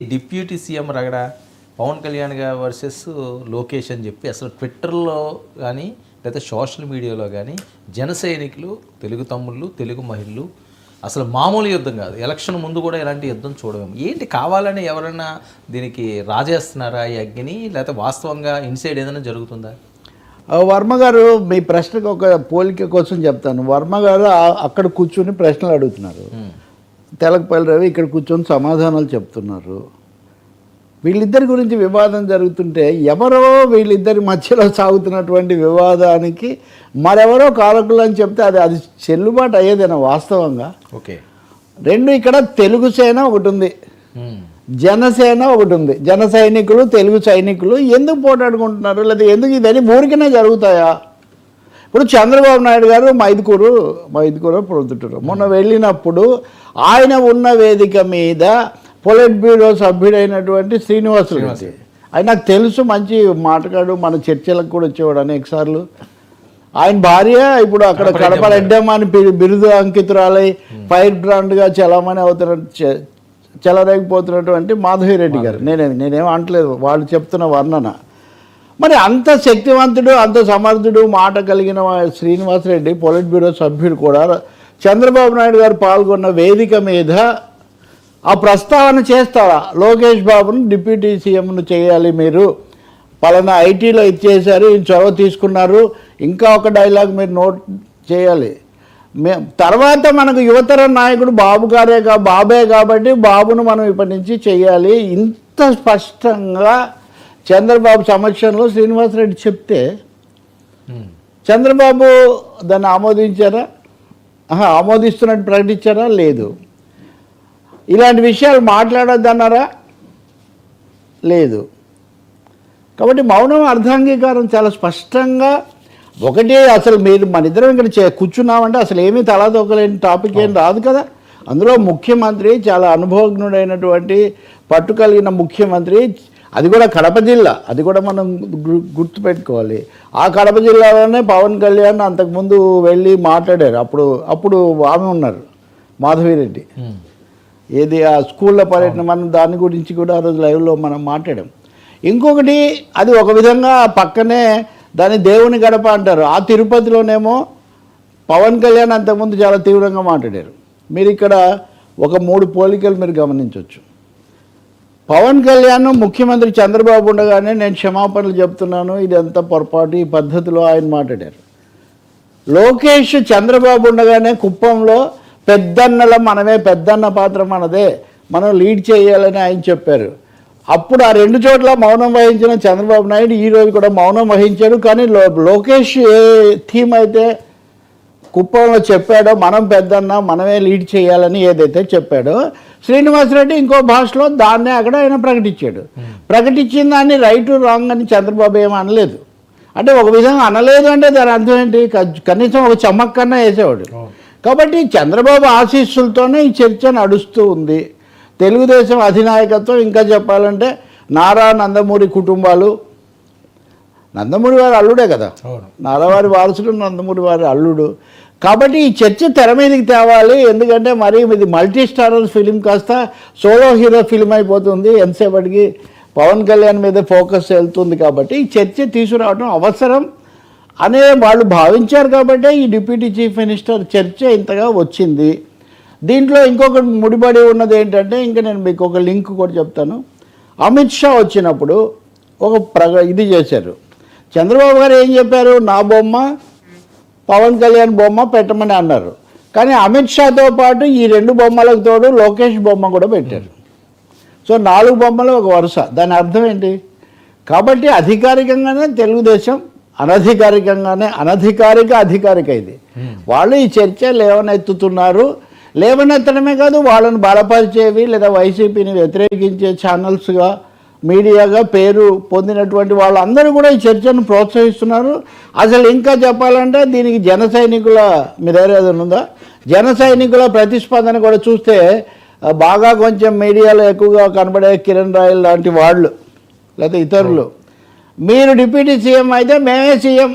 Deputy CM రగడ పవన్ కళ్యాణ్ గారు versus Lokesh అని చెప్పి అసలు ట్విట్టర్లో కానీ లేదా సోషల్ మీడియాలో కానీ జన సైనికులు, తెలుగు తమ్ముళ్ళు, తెలుగు మహిళలు అసలు మామూలు యుద్ధం కాదు. ఎలక్షన్ ముందు కూడా ఇలాంటి యుద్ధం చూడలేము. ఏంటి కావాలని ఎవరైనా దీనికి రాజేస్తున్నారా ఈ అగ్గిని, లేకపోతే వాస్తవంగా ఇన్సైడ్ ఏదైనా జరుగుతుందా? వర్మ గారు, మీ ప్రశ్నకు ఒక పోలిక కోసం చెప్తాను. వర్మ గారు అక్కడ కూర్చొని ప్రశ్నలు అడుగుతున్నారు, తెలకపల్లి రవి ఇక్కడ కూర్చొని సమాధానాలు చెప్తున్నారు. వీళ్ళిద్దరి గురించి వివాదం జరుగుతుంటే ఎవరో వీళ్ళిద్దరి మధ్యలో సాగుతున్నటువంటి వివాదానికి మరెవరో కారకులు అని చెప్తే అది చెల్లుబాటు అయ్యేదేనా వాస్తవంగా? ఓకే, రెండు ఇక్కడ తెలుగు సేన ఒకటి ఉంది, జనసేన ఒకటి ఉంది. జన సైనికులు, తెలుగు సైనికులు ఎందుకు పోటాడుకుంటున్నారు? లేదా ఎందుకు ఇవన్నీ ఊరికనే జరుగుతాయా? ఇప్పుడు చంద్రబాబు నాయుడు గారు మైదుకూరు ప్రొద్దుటూరు మొన్న వెళ్ళినప్పుడు ఆయన ఉన్న వేదిక మీద పొలిట్ బ్యూరో సభ్యుడైనటువంటి శ్రీనివాసులు గారు, ఆయన నాకు తెలుసు, మంచి మాటగాడు, మన చర్చలకు కూడా వచ్చేవాడు అనేకసార్లు. ఆయన భార్య ఇప్పుడు అక్కడ కడప రెడ్డమ్మ అని బిరుదు అంకితురాలై ఫైర్ బ్రాండ్గా చెలరేగిపోతున్నటువంటి మాధవిరెడ్డి గారు. నేనేం అంటలేదు, వాళ్ళు చెప్తున్న వర్ణన. మరి అంత శక్తివంతుడు, అంత సమర్థుడు, మాట కలిగిన శ్రీనివాసరెడ్డి పొలిట్ బ్యూరో సభ్యుడు కూడా చంద్రబాబు నాయుడు గారు పాల్గొన్న వేదిక మీద ఆ ప్రస్తావన చేస్తారా? లోకేష్ బాబును డిప్యూటీ సీఎంను చేయాలి, మీరు పలానా ఐటీలో ఇచ్చేశారు, ఈయన చొరవ తీసుకున్నారు, ఇంకా ఒక డైలాగ్ మీరు నోట్ చేయాలి. తర్వాత మనకు యువతరం నాయకుడు బాబే కాబట్టి బాబును మనం ఇప్పటి నుంచి చేయాలి. ఇంత స్పష్టంగా చంద్రబాబు సమక్షంలో శ్రీనివాసరెడ్డి చెప్తే చంద్రబాబు దాన్ని ఆమోదించారా? ఆమోదిస్తున్నట్టు ప్రకటించారా? లేదు. ఇలాంటి విషయాలు మాట్లాడొద్దన్నారా? లేదు. కాబట్టి మౌనం అర్ధాంగీకారం చాలా స్పష్టంగా. ఒకటి, అసలు మీరు మన ఇద్దరం ఇక్కడ కూర్చున్నామంటే అసలు ఏమీ తలాదొక్కలేని టాపిక్ ఏం రాదు కదా. అందులో ముఖ్యమంత్రి చాలా అనుభవజ్ఞుడైనటువంటి పట్టు కలిగిన ముఖ్యమంత్రి, అది కూడా కడప జిల్లా, అది కూడా మనం గుర్తుపెట్టుకోవాలి. ఆ కడప జిల్లాలోనే పవన్ కళ్యాణ్ అంతకుముందు వెళ్ళి మాట్లాడారు. అప్పుడు ఆమె ఉన్నారు, మాధవిరెడ్డి. ఏది ఆ స్కూళ్ళ పర్యటన, మనం దాని గురించి కూడా ఆ రోజు లైవ్లో మనం మాట్లాడాం. ఇంకొకటి, అది ఒక విధంగా పక్కనే దాన్ని దేవుని గడప అంటారు. ఆ తిరుపతిలోనేమో పవన్ కళ్యాణ్ అంతకుముందు చాలా తీవ్రంగా మాట్లాడారు. మీరు ఇక్కడ ఒక 3 పోలికలు మీరు గమనించవచ్చు. పవన్ కళ్యాణ్ ముఖ్యమంత్రి చంద్రబాబు ఉండగానే నేను క్షమాపణలు చెప్తున్నాను, ఇదంతా పొరపాటు, ఈ పద్ధతిలో ఆయన మాట్లాడారు. లోకేష్ చంద్రబాబు ఉండగానే కుప్పంలో పెద్దన్న పాత్ర మనదే, మనం లీడ్ చేయాలని ఆయన చెప్పారు. అప్పుడు ఆ 2 చోట్ల మౌనం వహించిన చంద్రబాబు నాయుడు ఈరోజు కూడా మౌనం వహించాడు. కానీ లోకేష్ ఏ థీమ్ అయితే కుప్పంలో చెప్పాడో, మనం పెద్దన్న, మనమే లీడ్ చేయాలని ఏదైతే చెప్పాడో, శ్రీనివాసరెడ్డి ఇంకో భాషలో దాన్నే అక్కడ ఆయన ప్రకటించాడు. ప్రకటించిన దాన్ని రైట్ రాంగ్ అని చంద్రబాబు ఏమీ అనలేదు. అంటే ఒక విధంగా అనలేదు అంటే దాని అర్థం ఏంటి? కనీసం ఒక చమక్కన్నా వేసేవాడు. కాబట్టి చంద్రబాబు ఆశీస్సులతోనే ఈ చర్చ నడుస్తూ ఉంది. తెలుగుదేశం అధినాయకత్వం, ఇంకా చెప్పాలంటే నారా నందమూరి కుటుంబాలు, నందమూరి వారి అల్లుడే కదా, నారావారి వారసుడు నందమూరి వారి అల్లుడు. కాబట్టి ఈ చర్చ తెర మీదకి తేవాలి. ఎందుకంటే మరి ఇది మల్టీ స్టారర్ ఫిలిం కాస్త సోలో హీరో ఫిలిం అయిపోతుంది. ఎంతసేపటికి పవన్ కళ్యాణ్ మీద ఫోకస్ వెళ్తుంది. కాబట్టి ఈ చర్చ తీసుకురావడం అవసరం అనే వాళ్ళు భావించారు. కాబట్టి ఈ డిప్యూటీ చీఫ్ మినిస్టర్ చర్చ ఇంతగా వచ్చింది. దీంట్లో ఇంకొక ముడిపడి ఉన్నది ఏంటంటే, ఇంకా నేను మీకు ఒక లింక్ కూడా చెప్తాను. అమిత్ షా వచ్చినప్పుడు ఇది చేశారు. చంద్రబాబు గారు ఏం చెప్పారు? నా బొమ్మ, పవన్ కళ్యాణ్ బొమ్మ పెట్టమని అన్నారు. కానీ అమిత్ షాతో పాటు ఈ 2 బొమ్మలకు తోడు లోకేష్ బొమ్మ కూడా పెట్టారు. సో 4 బొమ్మలు ఒక వరుస. దాని అర్థం ఏంటి? కాబట్టి అధికారికంగానే తెలుగుదేశం, అనధికారికంగానే అధికారిక ఇది. వాళ్ళు ఈ చర్చ లేవనెత్తుతున్నారు. లేవనెత్తడమే కాదు, వాళ్ళని బలపరిచేవి లేదా వైసీపీని వ్యతిరేకించే ఛానల్స్గా, మీడియాగా పేరు పొందినటువంటి వాళ్ళందరూ కూడా ఈ చర్చను ప్రోత్సహిస్తున్నారు. అసలు ఇంకా చెప్పాలంటే దీనికి జన సైనికుల, మీ దగ్గర ఏదైనా ఉందా? జన సైనికుల ప్రతిస్పందన కూడా చూస్తే బాగా కొంచెం మీడియాలో ఎక్కువగా కనబడే కిరణ్ రాయల్ లాంటి వాళ్ళు లేదా ఇతరులు, మీరు డిప్యూటీ సీఎం అయితే మేమే సీఎం,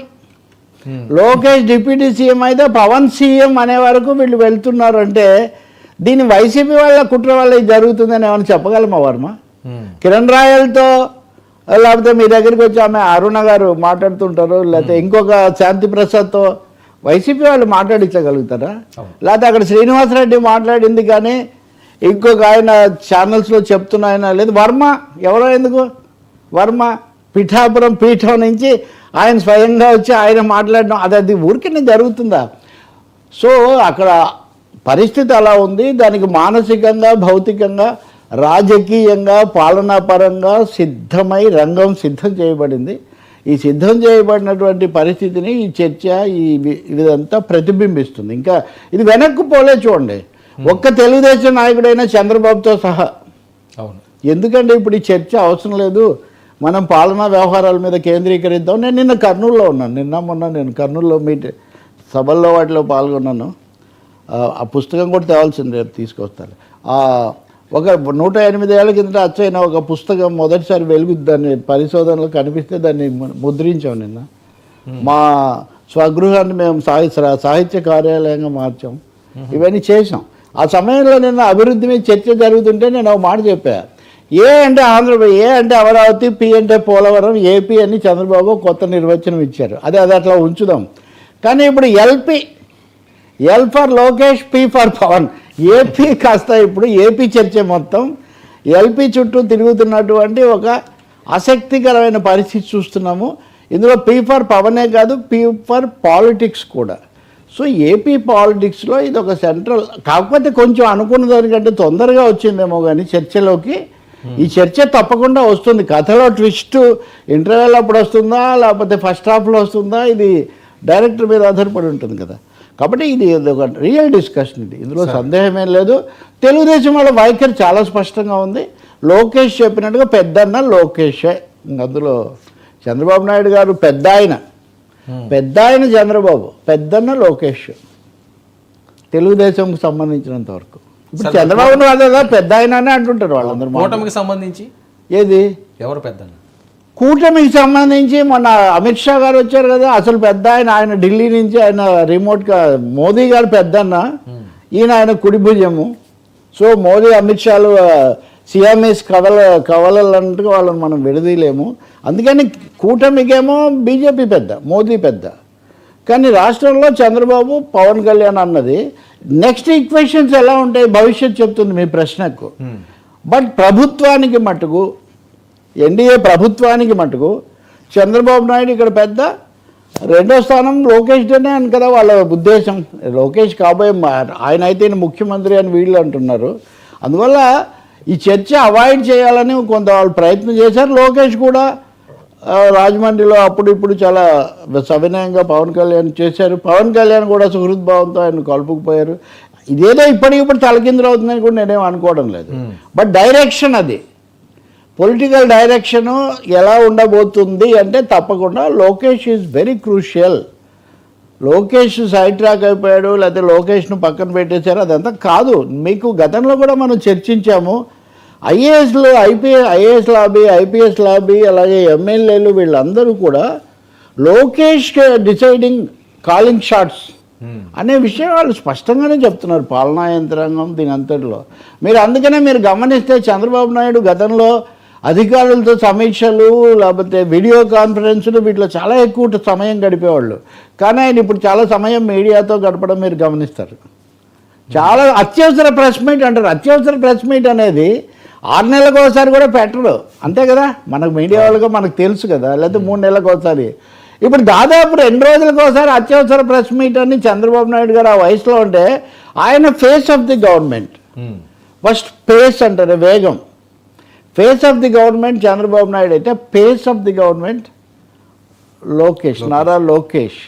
లోకేష్ డిప్యూటీ సీఎం అయితే పవన్ సీఎం అనే వరకు వీళ్ళు వెళ్తున్నారు. అంటే దీని వైసీపీ వాళ్ళ కుట్ర వల్ల జరుగుతుందని ఏమైనా చెప్పగలమా వర్మ? కిరణ్ రాయల్తో లేకపోతే మీ దగ్గరికి వచ్చి ఆమె అరుణ గారు మాట్లాడుతుంటారు, లేకపోతే ఇంకొక శాంతి ప్రసాద్తో వైసీపీ వాళ్ళు మాట్లాడించగలుగుతారా? లేకపోతే అక్కడ శ్రీనివాసరెడ్డి మాట్లాడింది కానీ ఇంకొక ఆయన ఛానల్స్లో చెప్తున్న ఆయన లేదు. వర్మ ఎవరో ఎందుకు వర్మ పిఠాపురం పీఠం నుంచి ఆయన స్వయంగా వచ్చి ఆయన మాట్లాడడం అది ఊరికే జరుగుతుందా? సో అక్కడ పరిస్థితి అలా ఉంది. దానికి మానసికంగా, భౌతికంగా, రాజకీయంగా, పాలనాపరంగా రంగం సిద్ధం చేయబడింది. ఈ సిద్ధం చేయబడినటువంటి పరిస్థితిని ఈ చర్చ ఇదంతా ప్రతిబింబిస్తుంది. ఇంకా ఇది వెనక్కు పోలే చూడండి, ఒక్క తెలుగుదేశం నాయకుడైనా చంద్రబాబుతో సహా. అవును, ఎందుకంటే ఇప్పుడు ఈ చర్చ అవసరం లేదు, మనం పాలనా వ్యవహారాల మీద కేంద్రీకరిద్దాం. నేను నిన్న కర్నూలులో ఉన్నాను, మొన్న నేను కర్నూలులో సభల్లో వాటిలో పాల్గొన్నాను. ఆ పుస్తకం కూడా తేవాల్సింది, తీసుకొస్తాను. ఒక 108 ఏళ్ల కిందట అచ్చైన ఒక పుస్తకం మొదటిసారి వెలుగు దాన్ని పరిశోధనలో కనిపిస్తే దాన్ని ముద్రించాం నిన్న. మా స్వగృహాన్ని మేము సాహిత్య కార్యాలయంగా మార్చాం, ఇవన్నీ చేసాం. ఆ సమయంలో నిన్న అభివృద్ధి మీద చర్చ జరుగుతుంటే నేను ఒక మాట చెప్పా, ఏ అంటే ఆంధ్రప్రదేశ్, ఏ అంటే అమరావతి, పి అంటే పోలవరం, ఏపీ అని చంద్రబాబు కొత్త నిర్వచనం ఇచ్చారు. అది అట్లా ఉంచుదాం. కానీ ఇప్పుడు L for Lokesh, P for Pawan, AP కాస్త ఇప్పుడు ఏపీ చర్చ మొత్తం ఎల్పీ చుట్టూ తిరుగుతున్నటువంటి ఒక ఆసక్తికరమైన పరిస్థితి చూస్తున్నాము. ఇందులో పి ఫర్ పవనే కాదు, పి ఫర్ పాలిటిక్స్ కూడా. సో ఏపీ పాలిటిక్స్లో ఇది ఒక సెంట్రల్, కాకపోతే కొంచెం అనుకున్న దానికంటే తొందరగా వచ్చిందేమో కానీ చర్చలోకి. ఈ చర్చ తప్పకుండా వస్తుంది. కథలో ట్విస్ట్ ఇంటర్వెల్ అప్పుడు వస్తుందా లేకపోతే ఫస్ట్ హాఫ్లో వస్తుందా, ఇది డైరెక్టర్ మీద ఆధారపడి ఉంటుంది కదా. కాబట్టి ఇది ఒక రియల్ డిస్కషన్, ఇందులో సందేహమేం లేదు. తెలుగుదేశం వాళ్ళ వైఖరి చాలా స్పష్టంగా ఉంది. లోకేష్ చెప్పినట్టుగా పెద్దన్న లోకేషే, అందులో చంద్రబాబు నాయుడు గారు పెద్ద ఆయన చంద్రబాబు, పెద్దన్న లోకేష్ తెలుగుదేశంకి సంబంధించినంత వరకు. ఇప్పుడు చంద్రబాబు నాయుడు పెద్ద ఆయన అని అంటుంటారు వాళ్ళందరూ. కూటమికి సంబంధించి ఏది ఎవరు పెద్దన్న? కూటమికి సంబంధించి మొన్న అమిత్ షా గారు వచ్చారు కదా, అసలు పెద్ద ఆయన ఢిల్లీ నుంచి, ఆయన రిమోట్గా మోదీ గారు పెద్దన్న, ఆయన కుడి భుజము. సో మోదీ అమిత్ షాలు సియామీస్ కవలన్నట్టుగా వాళ్ళని మనం విడదీయలేము. అందుకని కూటమికేమో బీజేపీ పెద్ద, మోదీ పెద్ద. కానీ రాష్ట్రంలో చంద్రబాబు, పవన్ కళ్యాణ్ అన్నది నెక్స్ట్ ఈక్వేషన్స్ ఎలా ఉంటాయి భవిష్యత్ చెప్తుంది మీ ప్రశ్నకు. బట్ ప్రభుత్వానికి మటుకు, ఎన్డీఏ ప్రభుత్వానికి మటుకు చంద్రబాబు నాయుడు ఇక్కడ పెద్ద, రెండో స్థానం లోకేష్నే అని కదా వాళ్ళ ఉద్దేశం. లోకేష్ కాబోయే ఆయన అయితే ముఖ్యమంత్రి అని వీళ్ళు అంటున్నారు. అందువల్ల ఈ చర్చ అవాయిడ్ చేయాలని కొంత వాళ్ళు ప్రయత్నం చేశారు. లోకేష్ కూడా రాజమండ్రిలో అప్పుడు ఇప్పుడు చాలా సవినయంగా పవన్ కళ్యాణ్ చేశారు. పవన్ కళ్యాణ్ కూడా సుహృద్భావంతో ఆయన కలుపుకుపోయారు. ఇదేదో ఇప్పటికిప్పుడు తలకిందులు అవుతుందని కూడా నేనేం అనుకోవడం లేదు. బట్ డైరెక్షన్, అది పొలిటికల్ డైరెక్షను ఎలా ఉండబోతుంది అంటే తప్పకుండా Lokesh is very crucial. Lokesh side track అయిపోయాడు, లేకపోతే లోకేష్ను పక్కన పెట్టేశారు, అదంతా కాదు. మీకు గతంలో కూడా మనం చర్చించాము. ఐఏఎస్లు, ఐఏఎస్ లాబీ, ఐపీఎస్ లాబీ, అలాగే ఎమ్మెల్యేలు వీళ్ళందరూ కూడా లోకేష్ డిసైడింగ్ కాలింగ్ షాట్స్ అనే విషయం వాళ్ళు స్పష్టంగానే చెప్తున్నారు, పాలనా యంత్రాంగం దీని అంతటిలో. అందుకనే మీరు గమనిస్తే చంద్రబాబు నాయుడు గతంలో అధికారులతో సమీక్షలు, లేకపోతే వీడియో కాన్ఫరెన్సులు, వీటిలో చాలా ఎక్కువ సమయం గడిపేవాళ్ళు. కానీ ఆయన ఇప్పుడు చాలా సమయం మీడియాతో గడపడం మీరు గమనిస్తారు. చాలా అత్యవసర ప్రెస్ మీట్ అంటారు. అత్యవసర ప్రెస్ మీట్ అనేది 6 నెలలకు ఒకసారి కూడా పెట్టరు, అంతే కదా. మనకు మీడియా వాళ్ళగా మనకు తెలుసు కదా, లేకపోతే 3 నెలలకు ఒకసారి. ఇప్పుడు దాదాపు 2 రోజులకు ఒకసారి అత్యవసర ప్రెస్ మీట్ అని చంద్రబాబు నాయుడు గారు ఆ వయసులో ఉంటే ఆయన face of the government. First pace అంటారు, వేగం. Face of the government Chandrababu Naidu అయితే pace of the government Lokesh, Nara Lokesh.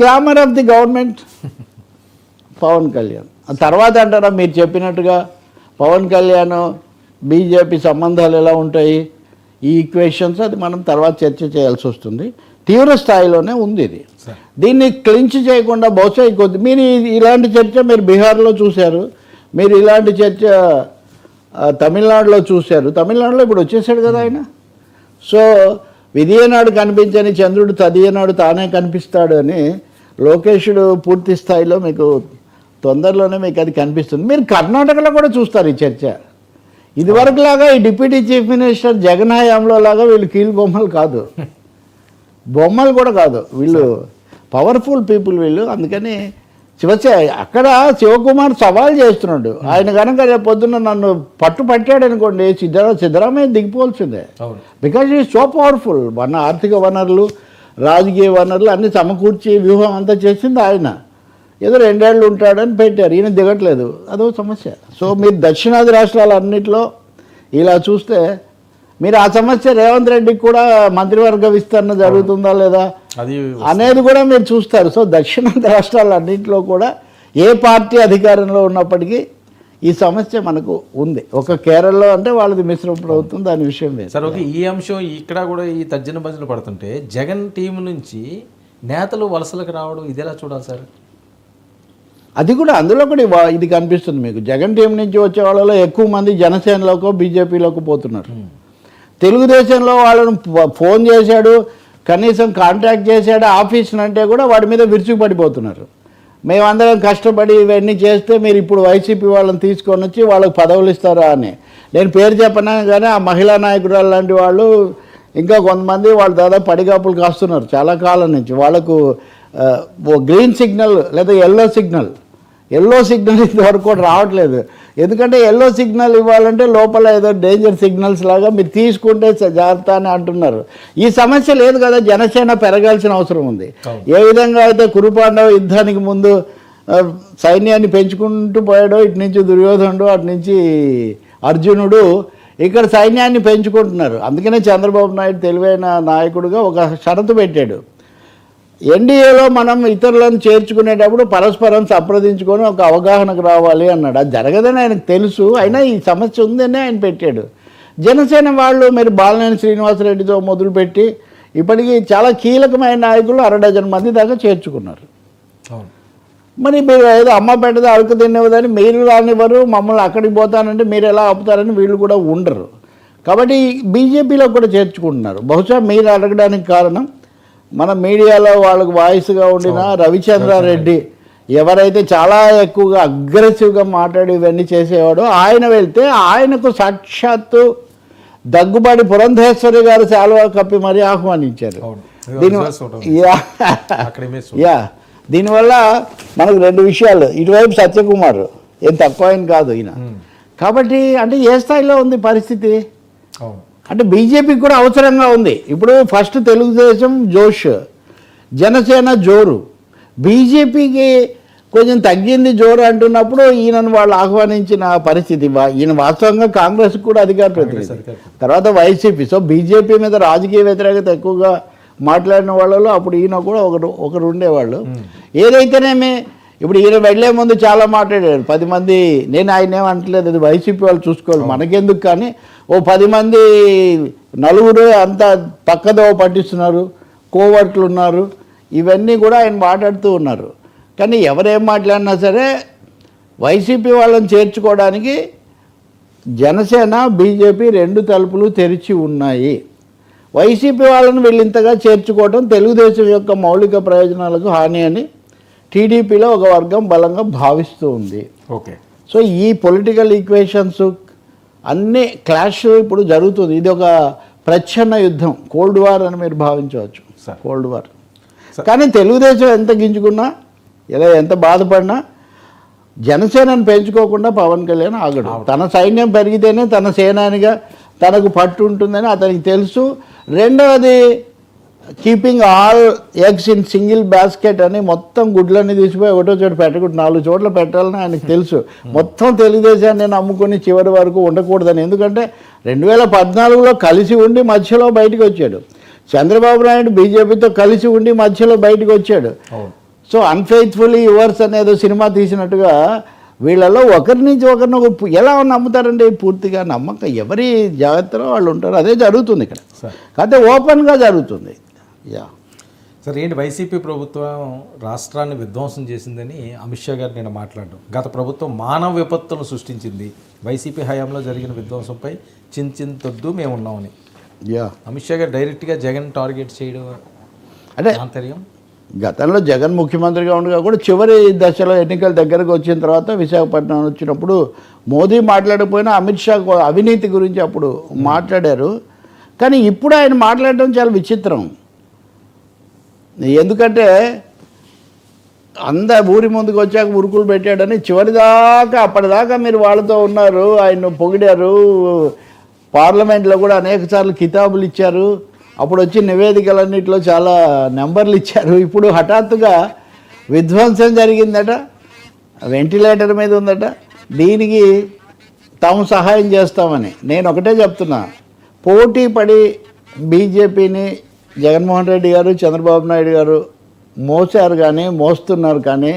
Glamour of the government Pawan Kalyan. తర్వాత అంటారా మీరు చెప్పినట్టుగా పవన్ కళ్యాణ్ బీజేపీ సంబంధాలు ఎలా ఉంటాయి, ఈ ఈక్వేషన్స్ అది మనం తర్వాత చర్చ చేయాల్సి వస్తుంది. తీవ్ర స్థాయిలోనే ఉంది ఇది. దీన్ని క్లించ్ చేయకుండా బహుశా కొద్ది మీరు ఇలాంటి చర్చ మీరు బీహార్లో చూశారు, మీరు ఇలాంటి చర్చ తమిళనాడులో చూశారు. తమిళనాడులో ఇప్పుడు వచ్చేసాడు కదా ఆయన. సో విధియనాడు కనిపించని చంద్రుడు తదియనాడు తానే కనిపిస్తాడు అని లోకేషుడు పూర్తి స్థాయిలో మీకు తొందరలోనే మీకు అది కనిపిస్తుంది. మీరు కర్ణాటకలో కూడా చూస్తారు ఈ చర్చ. ఇదివరకు లాగా ఈ డిప్యూటీ చీఫ్ మినిస్టర్ జగన్ హయాంలో లాగా వీళ్ళు కీలు బొమ్మలు కాదు, బొమ్మలు కూడా కాదు, వీళ్ళు పవర్ఫుల్ పీపుల్ వీళ్ళు. అందుకని అక్కడ శివకుమార్ సవాల్ చేస్తున్నాడు. ఆయన కనుక రేపు పొద్దున్న నన్ను పట్టాడు అనుకోండి, సిద్ధరామయ్య దిగిపోవాల్సిందే. బికాజ్ ఈ సో పవర్ఫుల్. ఆర్థిక వనరులు, రాజకీయ వనరులు అన్నీ సమకూర్చి వ్యూహం అంతా చేసింది ఆయన. ఏదో 2 ఏళ్ళు ఉంటాడని పెట్టారు, ఈయన దిగట్లేదు, అదో సమస్య. సో మీరు దక్షిణాది రాష్ట్రాలన్నింటిలో ఇలా చూస్తే మీరు ఆ సమస్య రేవంత్ రెడ్డికి కూడా మంత్రివర్గ విస్తరణ జరుగుతుందా లేదా అనేది కూడా మీరు చూస్తారు. సో దక్షిణాది రాష్ట్రాలన్నింటిలో కూడా ఏ పార్టీ అధికారంలో ఉన్నప్పటికీ ఈ సమస్య మనకు ఉంది. ఒక కేరళలో అంటే వాళ్ళది మిశ్రమ ప్రభుత్వం, దాని విషయం లేదు. సార్ ఓకే, ఈ అంశం ఇక్కడ కూడా ఈ తర్జన భజనలు పడుతుంటే జగన్ టీం నుంచి నేతలు వలసలకు రావడం ఇది ఎలా చూడాలి సార్? అది కూడా అందులో కూడా ఇది కనిపిస్తుంది మీకు. జగన్ టీం నుంచి వచ్చే వాళ్ళలో ఎక్కువ మంది జనసేనలోకో బీజేపీలోకి పోతున్నారు. తెలుగుదేశంలో వాళ్ళను ఫోన్ చేశాడు, కనీసం కాంటాక్ట్ చేశాడు ఆఫీస్ని అంటే కూడా వాడి మీద విరుచుకుపడిపోతున్నారు. మేమందరం కష్టపడి ఇవన్నీ చేస్తే మీరు ఇప్పుడు వైసీపీ వాళ్ళని తీసుకొని వచ్చి వాళ్ళకి పదవులు ఇస్తారా అని. నేను పేరు చెప్పనా కానీ ఆ మహిళా నాయకురాలు లాంటి వాళ్ళు ఇంకా కొంతమంది వాళ్ళు దాదాపు పడిగాపులు కాస్తున్నారు చాలా కాలం నుంచి. వాళ్ళకు గ్రీన్ సిగ్నల్ లేదా ఎల్లో సిగ్నల్ ఇంతవరకు కూడా రావట్లేదు. ఎందుకంటే ఎల్లో సిగ్నల్ ఇవ్వాలంటే లోపల ఏదో డేంజర్ సిగ్నల్స్ లాగా మీరు తీసుకుంటే జాగ్రత్త అని అంటున్నారు. ఈ సమస్య లేదు కదా, జనసేన పెరగాల్సిన అవసరం ఉంది. ఏ విధంగా అయితే కురుపాండవ యుద్ధానికి ముందు సైన్యాన్ని పెంచుకుంటూ పోయాడో, ఇటు నుంచి దుర్యోధనుడు, అటు నుంచి అర్జునుడు, ఇక్కడ సైన్యాన్ని పెంచుకుంటున్నారు. అందుకనే చంద్రబాబు నాయుడు తెలివైన నాయకుడుగా ఒక షరతు పెట్టాడు. ఎన్డీఏలో మనం ఇతరులను చేర్చుకునేటప్పుడు పరస్పరం సంప్రదించుకొని ఒక అవగాహనకు రావాలి అన్నాడు. అది జరగదని ఆయనకు తెలుసు, అయినా ఈ సమస్య ఉందని ఆయన పెట్టాడు. జనసేన వాళ్ళు మీరు బాలినేని శ్రీనివాసరెడ్డితో మొదలుపెట్టి ఇప్పటికీ చాలా కీలకమైన నాయకులు 60 మంది దాకా చేర్చుకున్నారు. మరి మీరు ఏదో అమ్మ పెట్టదో అడుగు తినేవదని మీరు రానివ్వరు, మమ్మల్ని అక్కడికి పోతానంటే మీరు ఎలా ఆపుతారని వీళ్ళు కూడా ఉండరు. కాబట్టి బీజేపీలో కూడా చేర్చుకుంటున్నారు. బహుశా మీరు అడగడానికి కారణం మన మీడియాలో వాళ్ళకు వాయిస్గా ఉండిన రవిచంద్రారెడ్డి ఎవరైతే చాలా ఎక్కువగా అగ్రెసివ్గా మాట్లాడి ఇవన్నీ చేసేవాడో ఆయన వెళ్తే ఆయనకు సాక్షాత్తు దగ్గుబాటి పురంధేశ్వరి గారు శాలువా కప్పి మరీ ఆహ్వానించారు. దీనివల్ల మనకు 2 విషయాలు. ఇటువైపు సత్యకుమార్ ఏం తక్కువ ఆయన కాదు ఈయన. కాబట్టి అంటే ఏ స్థాయిలో ఉంది పరిస్థితి అంటే బీజేపీకి కూడా అవసరంగా ఉంది. ఇప్పుడు ఫస్ట్ తెలుగుదేశం జోష్, జనసేన జోరు, బీజేపీకి కొంచెం తగ్గింది జోరు అంటున్నప్పుడు ఈయనను వాళ్ళు ఆహ్వానించిన పరిస్థితి. ఈయన వాస్తవంగా కాంగ్రెస్ కూడా అధికార ప్రతినిధి, తర్వాత వైసీపీ. సో బీజేపీ మీద రాజకీయ వ్యతిరేకత ఎక్కువగా మాట్లాడిన వాళ్ళలో అప్పుడు ఈయన కూడా ఒకరు ఉండేవాళ్ళు. ఏదైతేనేమి ఇప్పుడు ఈయన వెళ్లే ముందు చాలా మాట్లాడారు 10 మంది. నేను ఆయన ఏమంటలేదు, అది వైసీపీ వాళ్ళు చూసుకోవాలి మనకెందుకు, కానీ ఓ 10 మంది నలుగురు అంతా పక్కదో పట్టిస్తున్నారు, కోవర్ట్లు ఉన్నారు, ఇవన్నీ కూడా ఆయన మాట్లాడుతూ ఉన్నారు. కానీ ఎవరేం మాట్లాడినా సరే వైసీపీ వాళ్ళని చేర్చుకోవడానికి జనసేన బీజేపీ 2 తలుపులు తెరిచి ఉన్నాయి. వైసీపీ వాళ్ళని వీళ్ళింతగా చేర్చుకోవడం తెలుగుదేశం యొక్క మౌలిక ప్రయోజనాలకు హాని అని టీడీపీలో ఒక వర్గం బలంగా భావిస్తూ ఉంది. ఓకే. సో ఈ పొలిటికల్ ఈక్వేషన్స్ అన్నీ క్లాష్ ఇప్పుడు జరుగుతుంది. ఇది ఒక ప్రచ్ఛన్న యుద్ధం, కోల్డ్ వార్ అని మీరు భావించవచ్చు, కోల్డ్ వార్. కానీ తెలుగుదేశం ఎంత గింజుకున్నా ఎంత బాధపడినా జనసేనను పెంచుకోకుండా పవన్ కళ్యాణ్ ఆగడు. తన సైన్యం పెరిగితేనే తన సేనానిగా తనకు పట్టు ఉంటుందని అతనికి తెలుసు. రెండవది keeping all eggs in single basket అని మొత్తం గుడ్లన్నీ తీసిపోయి ఒకటో చోట పెట్టకూడదు, 4 చోట్ల పెట్టాలని ఆయనకు తెలుసు. మొత్తం తెలుగుదేశాన్ని నమ్ముకొని చివరి వరకు ఉండకూడదని. ఎందుకంటే 2014లో కలిసి ఉండి మధ్యలో బయటకు వచ్చాడు. చంద్రబాబు నాయుడు బీజేపీతో కలిసి ఉండి మధ్యలో బయటకు వచ్చాడు. సో అన్ఫెయిత్ఫుల్లీ యువర్స్ అనేదో సినిమా తీసినట్టుగా వీళ్ళలో ఒకరి నుంచి ఒకరిని ఎలా నమ్ముతారండి? పూర్తిగా నమ్మకం, ఎవరి జాగ్రత్తలో వాళ్ళు ఉంటారు. అదే జరుగుతుంది ఇక్కడ. కాకపోతే ఓపెన్గా జరుగుతుంది. సార్ ఏంటి వైసీపీ ప్రభుత్వం రాష్ట్రాన్ని విధ్వంసం చేసిందని అమిత్ షా గారు నేను మాట్లాడడం, గత ప్రభుత్వం మానవ విపత్తులను సృష్టించింది, వైసీపీ హయాంలో జరిగిన విధ్వంసంపై చింతించొద్దు మేము ఉన్నామని అమిత్ షా గారు డైరెక్ట్గా జగన్ టార్గెట్ చేయడం అంటే ఆంతర్యం గతంలో జగన్ ముఖ్యమంత్రిగా ఉండగా కూడా చివరి దశలో ఎన్నికల దగ్గరకు వచ్చిన తర్వాత విశాఖపట్నం వచ్చినప్పుడు మోదీ మాట్లాడకపోయినా అమిత్ షా అవినీతి గురించి అప్పుడు మాట్లాడారు. కానీ ఇప్పుడు ఆయన మాట్లాడడం చాలా విచిత్రం. ఎందుకంటే ఊరి ముందుకు వచ్చాక ఉరుకులు పెట్టాడని చివరిదాకా అప్పటిదాకా మీరు వాళ్ళతో ఉన్నారు, ఆయన పొగిడారు, పార్లమెంట్లో కూడా అనేకసార్లు కితాబులు ఇచ్చారు, అప్పుడు వచ్చి నివేదికలన్నింటిలో చాలా నెంబర్లు ఇచ్చారు. ఇప్పుడు హఠాత్తుగా విధ్వంసం జరిగిందట, వెంటిలేటర్ మీద ఉందట, దీనికి తాము సహాయం చేస్తామని. నేను ఒకటే చెప్తున్నా, పోటీ పడి బీజేపీని జగన్మోహన్ రెడ్డి గారు చంద్రబాబు నాయుడు గారు మోసారు కానీ మోస్తున్నారు, కానీ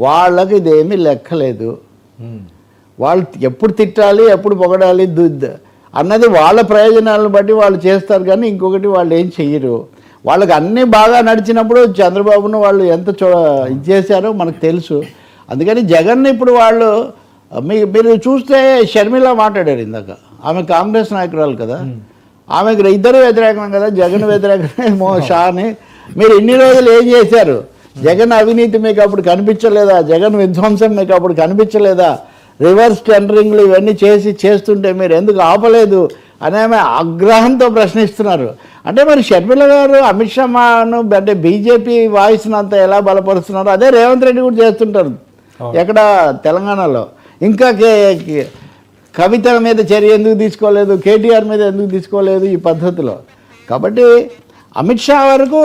వాళ్ళకి ఇదేమీ లెక్కలేదు. వాళ్ళు ఎప్పుడు తిట్టాలి ఎప్పుడు పొగడాలి అన్నది వాళ్ళ ప్రయోజనాలను బట్టి వాళ్ళు చేస్తారు, కానీ ఇంకొకటి వాళ్ళు ఏం చెయ్యరు. వాళ్ళకి అన్నీ బాగా నడిచినప్పుడు చంద్రబాబును వాళ్ళు ఎంత ఇది చేశారో మనకు తెలుసు. అందుకని జగన్ ఇప్పుడు వాళ్ళు మీరు చూస్తే షర్మిల మాట్లాడారు ఇందాక, ఆమె కాంగ్రెస్ నాయకురాలు కదా, ఆమెకు ఇద్దరు వ్యతిరేకం కదా, జగన్ వ్యతిరేకమే షాని. మీరు ఇన్ని రోజులు ఏం చేశారు? జగన్ అవినీతి మీకు అప్పుడు కనిపించలేదా? జగన్ విధ్వంసం మీకు అప్పుడు కనిపించలేదా? రివర్స్ టెండరింగ్లు ఇవన్నీ చేస్తుంటే మీరు ఎందుకు ఆపలేదు అని ఆమె ఆగ్రహంతో ప్రశ్నిస్తున్నారు. అంటే మరి షర్మిల గారు అమిత్ షాను అంటే బీజేపీ వాయిస్ను అంతా ఎలా బలపరుస్తున్నారు, అదే రేవంత్ రెడ్డి కూడా చేస్తుంటారు ఎక్కడ తెలంగాణలో. ఇంకా కవిత మీద చర్య ఎందుకు తీసుకోలేదు, కేటీఆర్ మీద ఎందుకు తీసుకోలేదు ఈ పద్ధతిలో? కాబట్టి అమిత్ షా వరకు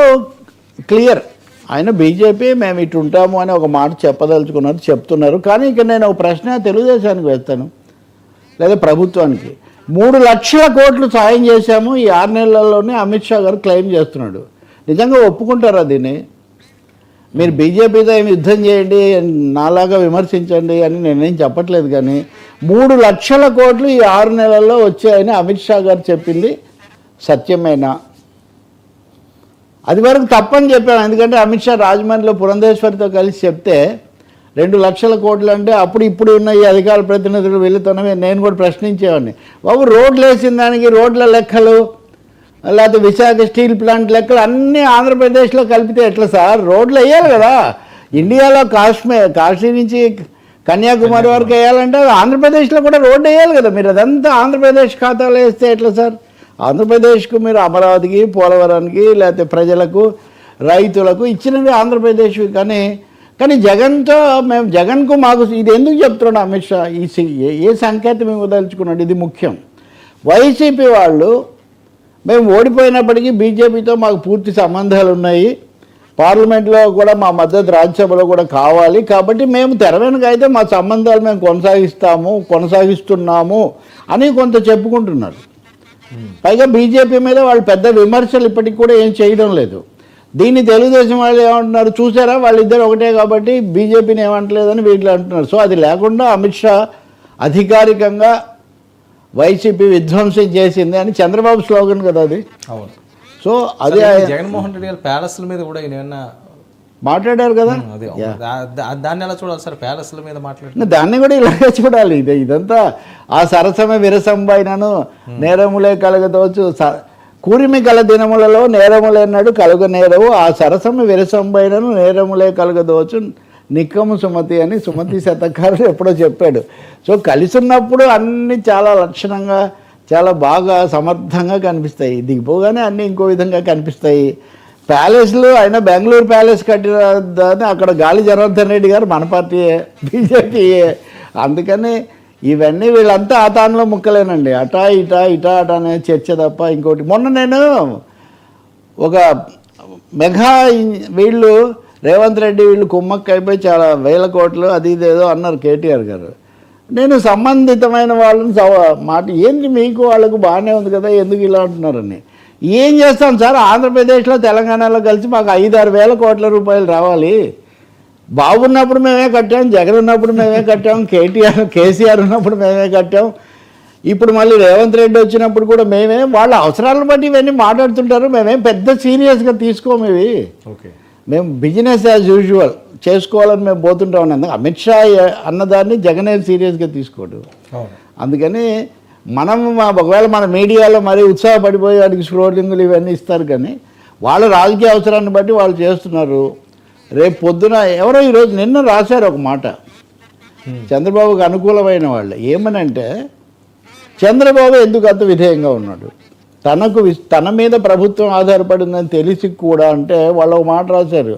క్లియర్, ఆయన బీజేపీ మేము ఇటు ఉంటాము అని ఒక మాట చెప్పదలుచుకున్నారు, చెప్తున్నారు. కానీ ఇక నేను ఒక ప్రశ్న తెలుగుదేశానికి వేస్తాను లేదా ప్రభుత్వానికి. 3 లక్షల కోట్లు సాయం చేశాము ఈ 6 నెలల్లోనే అమిత్ షా గారు క్లెయిమ్ చేస్తున్నాడు. నిజంగా ఒప్పుకుంటారా దీన్ని? మీరు బీజేపీతో ఏమి యుద్ధం చేయండి, నాలాగా విమర్శించండి అని నేనేం చెప్పట్లేదు, కానీ 3 లక్షల కోట్లు ఈ 6 నెలల్లో వచ్చాయని అమిత్ షా గారు చెప్పింది సత్యమేనా? అది వరకు తప్పని చెప్పాను, ఎందుకంటే అమిత్ షా రాజమండ్రిలో పురంధేశ్వరితో కలిసి చెప్తే 2 లక్షల కోట్లు అంటే అప్పుడు ఇప్పుడు ఉన్న ఈ అధికార ప్రతినిధులు వెళుతున్నవి నేను కూడా ప్రశ్నించేవాడిని. బాబు రోడ్లు వేసిన దానికి రోడ్ల లెక్కలు లేకపోతే విశాఖ స్టీల్ ప్లాంట్ లెక్కలు అన్నీ ఆంధ్రప్రదేశ్లో కలిపితే ఎట్లా సార్? రోడ్లు వేయాలి కదా. ఇండియాలో కాశీ నుంచి కన్యాకుమారి వరకు వేయాలంటే ఆంధ్రప్రదేశ్లో కూడా రోడ్డు వేయాలి కదా. మీరు అదంతా ఆంధ్రప్రదేశ్ ఖాతాలో వేస్తే ఎట్లా సార్? ఆంధ్రప్రదేశ్కు మీరు అమరావతికి, పోలవరానికి, లేకపోతే ప్రజలకు, రైతులకు ఇచ్చినవి ఆంధ్రప్రదేశ్వి. కానీ జగన్తో జగన్కు మాకు ఇది ఎందుకు చెప్తున్నాడు అమిత్ షా? ఏ సంకేతం ఇవ్వదలుచుకున్నాడు? ఇది ముఖ్యం. వైసీపీ వాళ్ళు మేము ఓడిపోయినప్పటికీ బీజేపీతో మాకు పూర్తి సంబంధాలు ఉన్నాయి, పార్లమెంట్లో కూడా మా మద్దతు రాజ్యసభలో కూడా కావాలి, కాబట్టి మేము తెర వెనుక అయితే మా సంబంధాలు మేము కొనసాగిస్తున్నాము అని కొంత చెప్పుకుంటున్నారు. పైగా బీజేపీ మీద వాళ్ళు పెద్ద విమర్శలు ఇప్పటికి కూడా ఏం చేయడం లేదు. దీన్ని తెలుగుదేశం వాళ్ళు ఏమంటున్నారు చూసారా, వాళ్ళిద్దరు ఒకటే కాబట్టి బీజేపీని ఏమంటలేదని వీళ్ళు అంటున్నారు. సో అది లేకుండా అమిత్ షా అధికారికంగా వైసీపీ విధ్వంసం చేసింది అని చంద్రబాబు స్లోగన్ కదా అది. అవును. సో అదే జగన్మోహన్ రెడ్డి గారు ప్యాలెస్ల మీద కూడా ఏమన్నా మాట్లాడారు కదా, దాన్ని ఎలా చూడాలి సార్? ప్యాలెస్ల మీద మాట్లాడుతున్నారు, దాన్ని కూడా ఇలాగే చూడాలి. ఇదంతా ఆ సరసమే విరసంబైనను నేరములే కలగదవచ్చు, కూరిమి కల దినములలో నేరములేనాడు కలుగ నేరవు, ఆ సరసము విరసంబైనను నేరములే కలగదవచ్చు నిక్కము సుమతి అని సుమతి శతకారుడు ఎప్పుడో చెప్పాడు. సో కలిసి ఉన్నప్పుడు అన్నీ చాలా లక్షణంగా చాలా బాగా సమర్థంగా కనిపిస్తాయి, దిగిపోగానే అన్నీ ఇంకో విధంగా కనిపిస్తాయి. ప్యాలెస్లు అయినా బెంగళూరు ప్యాలెస్ కట్టిన దాన్ని అక్కడ గాలి జనార్దన్ రెడ్డి గారు మన పార్టీయే, బీజేపీయే. అందుకని ఇవన్నీ వీళ్ళంతా ఆ తానులో ముక్కలేనండి, అటా ఇటా అనే చర్చ తప్ప ఇంకోటి. మొన్న నేను ఒక మెగా వీళ్ళు రేవంత్ రెడ్డి వీళ్ళు కుమ్మక్క అయిపోయి చాలా 1000 కోట్లు అది ఇదేదో అన్నారు కేటీఆర్ గారు. నేను సంబంధితమైన వాళ్ళని మాట ఏంటి మీకు వాళ్ళకు బాగానే ఉంది కదా ఎందుకు ఇలా అంటున్నారని. ఏం చేస్తాం సార్, ఆంధ్రప్రదేశ్లో తెలంగాణలో కలిసి మాకు 5-6 వేల కోట్ల రూపాయలు రావాలి. బాగున్నప్పుడు మేమే కట్టాం, జగన్ ఉన్నప్పుడు మేమే కట్టాం, కేసీఆర్ ఉన్నప్పుడు మేమే కట్టాం, ఇప్పుడు మళ్ళీ రేవంత్ రెడ్డి వచ్చినప్పుడు కూడా మేమే. వాళ్ళ అవసరాలను బట్టి ఇవన్నీ మాట్లాడుతుంటారు, మేమేం పెద్ద సీరియస్గా తీసుకోము ఇవి. ఓకే, మేము బిజినెస్ యాజ్ యూజువల్ చేసుకోవాలని మేము పోతుంటా ఉన్నాం. అమిత్ షా అన్నదాన్ని జగన్ ఏం సీరియస్గా తీసుకోడు. అందుకని మనం ఒకవేళ మన మీడియాలో మరీ ఉత్సాహపడిపోయి వాడికి స్క్రోలింగ్లు ఇవన్నీ ఇస్తారు, కానీ వాళ్ళ రాజకీయ అవసరాన్ని బట్టి వాళ్ళు చేస్తున్నారు. రేపు పొద్దున ఎవరో ఈరోజు నిన్న రాశారు ఒక మాట చంద్రబాబుకు అనుకూలమైన వాళ్ళు ఏమనంటే చంద్రబాబు ఎందుకు అంత విధేయంగా ఉన్నాడు, తన మీద ప్రభుత్వం ఆధారపడిందని తెలిసి కూడా అంటే వాళ్ళు ఒక మాట రాశారు,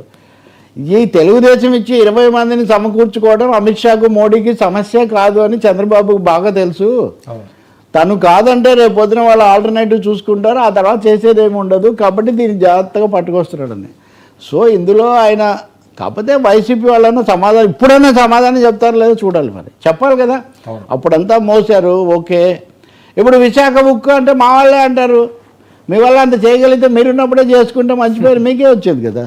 ఈ తెలుగుదేశం ఇచ్చి 20 మందిని సమకూర్చుకోవడం అమిత్ షాకు మోడీకి సమస్య కాదు అని చంద్రబాబుకు బాగా తెలుసు. తను కాదంటే రేపు పొద్దున వాళ్ళు ఆల్టర్నేటివ్ చూసుకుంటారు, ఆ తర్వాత చేసేది ఏమి ఉండదు, కాబట్టి దీన్ని జాగ్రత్తగా పట్టుకొస్తున్నాడని. సో ఇందులో ఆయన కాకపోతే వైసీపీ వాళ్ళన్నా సమాధానం ఇప్పుడైనా సమాధానం చెప్తారు లేదో చూడాలి, మరి చెప్పాలి కదా. అప్పుడంతా మోసారు ఓకే, ఇప్పుడు విశాఖ ఉక్కు అంటే మా వాళ్ళే అంటారు, మీ వల్ల అంత చేయగలిగితే మీరున్నప్పుడే చేసుకుంటే మంచి పేరు మీకే వచ్చేది కదా.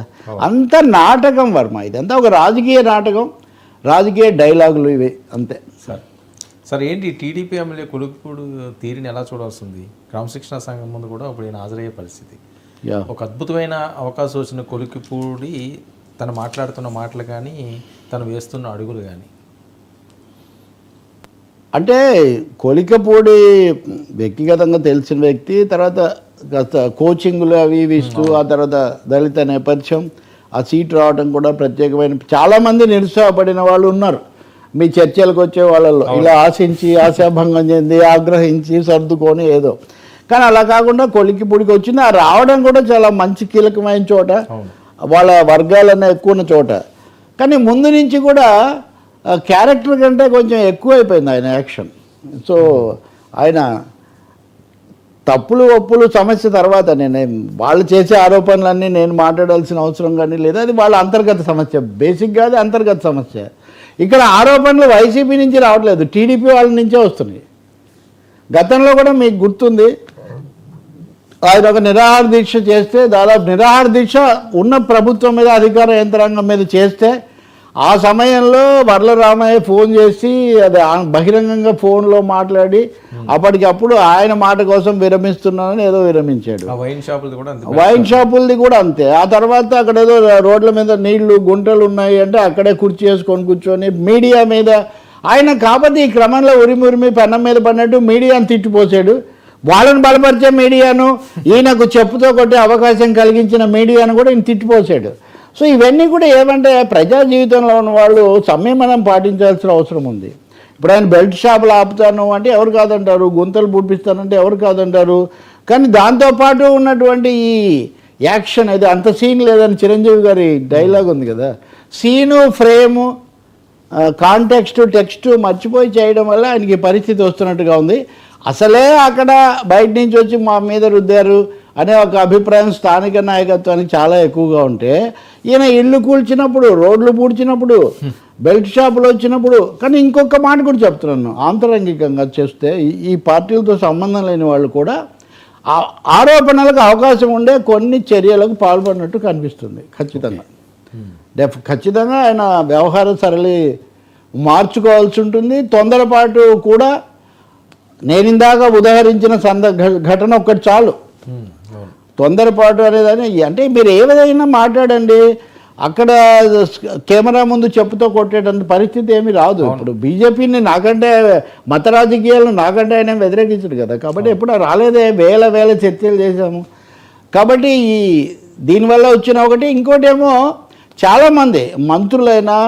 అంత నాటకం వర్మ, ఇదంతా ఒక రాజకీయ నాటకం, రాజకీయ డైలాగులు ఇవి అంతే. సార్ ఏంటి టీడీపీ ఎమ్మెల్యే కొలుకుపూడి తీరుని ఎలా చూడాల్సింది? క్రమశిక్షణ సంఘం ముందు కూడా ఇప్పుడు ఈయన హాజరయ్యే పరిస్థితి. ఒక అద్భుతమైన అవకాశం వచ్చిన కొలుకుపూడి తను మాట్లాడుతున్న మాటలు కానీ తను వేస్తున్న అడుగులు కానీ, అంటే కొలికపూడి వ్యక్తిగతంగా తెలిసిన వ్యక్తి, తర్వాత కోచింగ్లు అవి ఇవి ఇస్తూ ఆ తర్వాత దళిత నేపథ్యం, ఆ సీట్ రావడం కూడా ప్రత్యేకమైన చాలామంది నిరుత్సాహపడిన వాళ్ళు ఉన్నారు మీ చర్చలకు వచ్చే వాళ్ళల్లో, ఇలా ఆశించి ఆశాభంగం చెంది ఆగ్రహించి సర్దుకొని ఏదో. కానీ అలా కాకుండా కొలికిపూడికి వచ్చింది, ఆ రావడం కూడా చాలా మంచి కీలకమైన చోట, వాళ్ళ వర్గాలన్నా ఎక్కువ ఉన్న చోట. కానీ ముందు నుంచి కూడా క్యారెక్టర్ కంటే కొంచెం ఎక్కువైపోయింది ఆయన యాక్షన్. సో ఆయన తప్పులు ఒప్పులు సమస్య తర్వాత నేను వాళ్ళు చేసే ఆరోపణలన్నీ నేను మాట్లాడాల్సిన అవసరం కానీ లేదా, అది వాళ్ళ అంతర్గత సమస్య, బేసిక్గా అది అంతర్గత సమస్య. ఇక్కడ ఆరోపణలు వైసీపీ నుంచి రావట్లేదు, టీడీపీ వాళ్ళ నుంచే వస్తున్నాయి. గతంలో కూడా మీకు గుర్తుంది, ఆయన ఒక నిరాహార దీక్ష చేస్తే, దాదాపు నిరాహార దీక్ష ఉన్న ప్రభుత్వం మీద అధికార యంత్రాంగం మీద చేస్తే, ఆ సమయంలో వర్లరామయ్య ఫోన్ చేసి అది బహిరంగంగా ఫోన్లో మాట్లాడి అప్పటికప్పుడు ఆయన మాట కోసం విరమిస్తున్నానని ఏదో విరమించాడు. వైన్ షాపులది కూడా అంతే. ఆ తర్వాత అక్కడ ఏదో రోడ్ల మీద నీళ్లు గుంటలు ఉన్నాయి అంటే అక్కడే కుర్చీ వేసుకొని కూర్చొని మీడియా మీద ఆయన కాబట్టి ఈ క్రమంలో ఉరిమి పెన్నం మీద పడినట్టు మీడియాను తిట్టిపోసాడు. వాళ్ళని బలపరిచే మీడియాను, ఈయనకు చెప్పుతో కొట్టే అవకాశం కలిగించిన మీడియాను కూడా ఈయన తిట్టిపోసాడు. సో ఇవన్నీ కూడా ఏమంటే ప్రజా జీవితంలో ఉన్న వాళ్ళు సంయమనం పాటించాల్సిన అవసరం ఉంది. ఇప్పుడు ఆయన బెల్ట్ షాపులు ఆపుతాను అంటే ఎవరు కాదంటారు, గుంతలు పూడిపిస్తానంటే ఎవరు కాదంటారు. కానీ దాంతోపాటు ఉన్నటువంటి ఈ యాక్షన్ అది అంత సీన్ లేదని చిరంజీవి గారి డైలాగ్ ఉంది కదా, సీను ఫ్రేము కాంటెక్స్ట్ టెక్స్ట్ మర్చిపోయి చేయడం వల్ల ఆయనకి పరిస్థితి వస్తున్నట్టుగా ఉంది. అసలే అక్కడ బయట నుంచి వచ్చి మా మీద రుద్దారు అనే ఒక అభిప్రాయం స్థానిక నాయకత్వానికి చాలా ఎక్కువగా ఉంటే, ఈయన ఇల్లు కూల్చినప్పుడు, రోడ్లు పూడ్చినప్పుడు, బెల్ట్ షాపులు వచ్చినప్పుడు, కానీ ఇంకొక మాట కూడా చెప్తున్నాను, ఆంతరంగికంగా చేస్తే ఈ పార్టీలతో సంబంధం లేని వాళ్ళు కూడా ఆరోపణలకు అవకాశం ఉండే కొన్ని చర్యలకు పాల్పడినట్టు కనిపిస్తుంది. ఖచ్చితంగా ఆయన వ్యవహార సరళి మార్చుకోవాల్సి ఉంటుంది. తొందరపాటు కూడా నేను ఇందాక ఉదాహరించిన ఘటన ఒక్కటి చాలు. తొందరపాటు అనేదని అంటే మీరు ఏదైనా మాట్లాడండి, అక్కడ కెమెరా ముందు చెప్పుతో కొట్టేటువంటి పరిస్థితి ఏమీ రాదు. ఇప్పుడు బీజేపీని నాకంటే మత రాజకీయాలను నాకంటే ఆయన వ్యతిరేకించడు కదా, కాబట్టి ఎప్పుడు రాలేదే, వేల చర్చలు చేశాము. కాబట్టి దీనివల్ల వచ్చిన ఒకటి, ఇంకోటి ఏమో చాలామంది మంత్రులైనా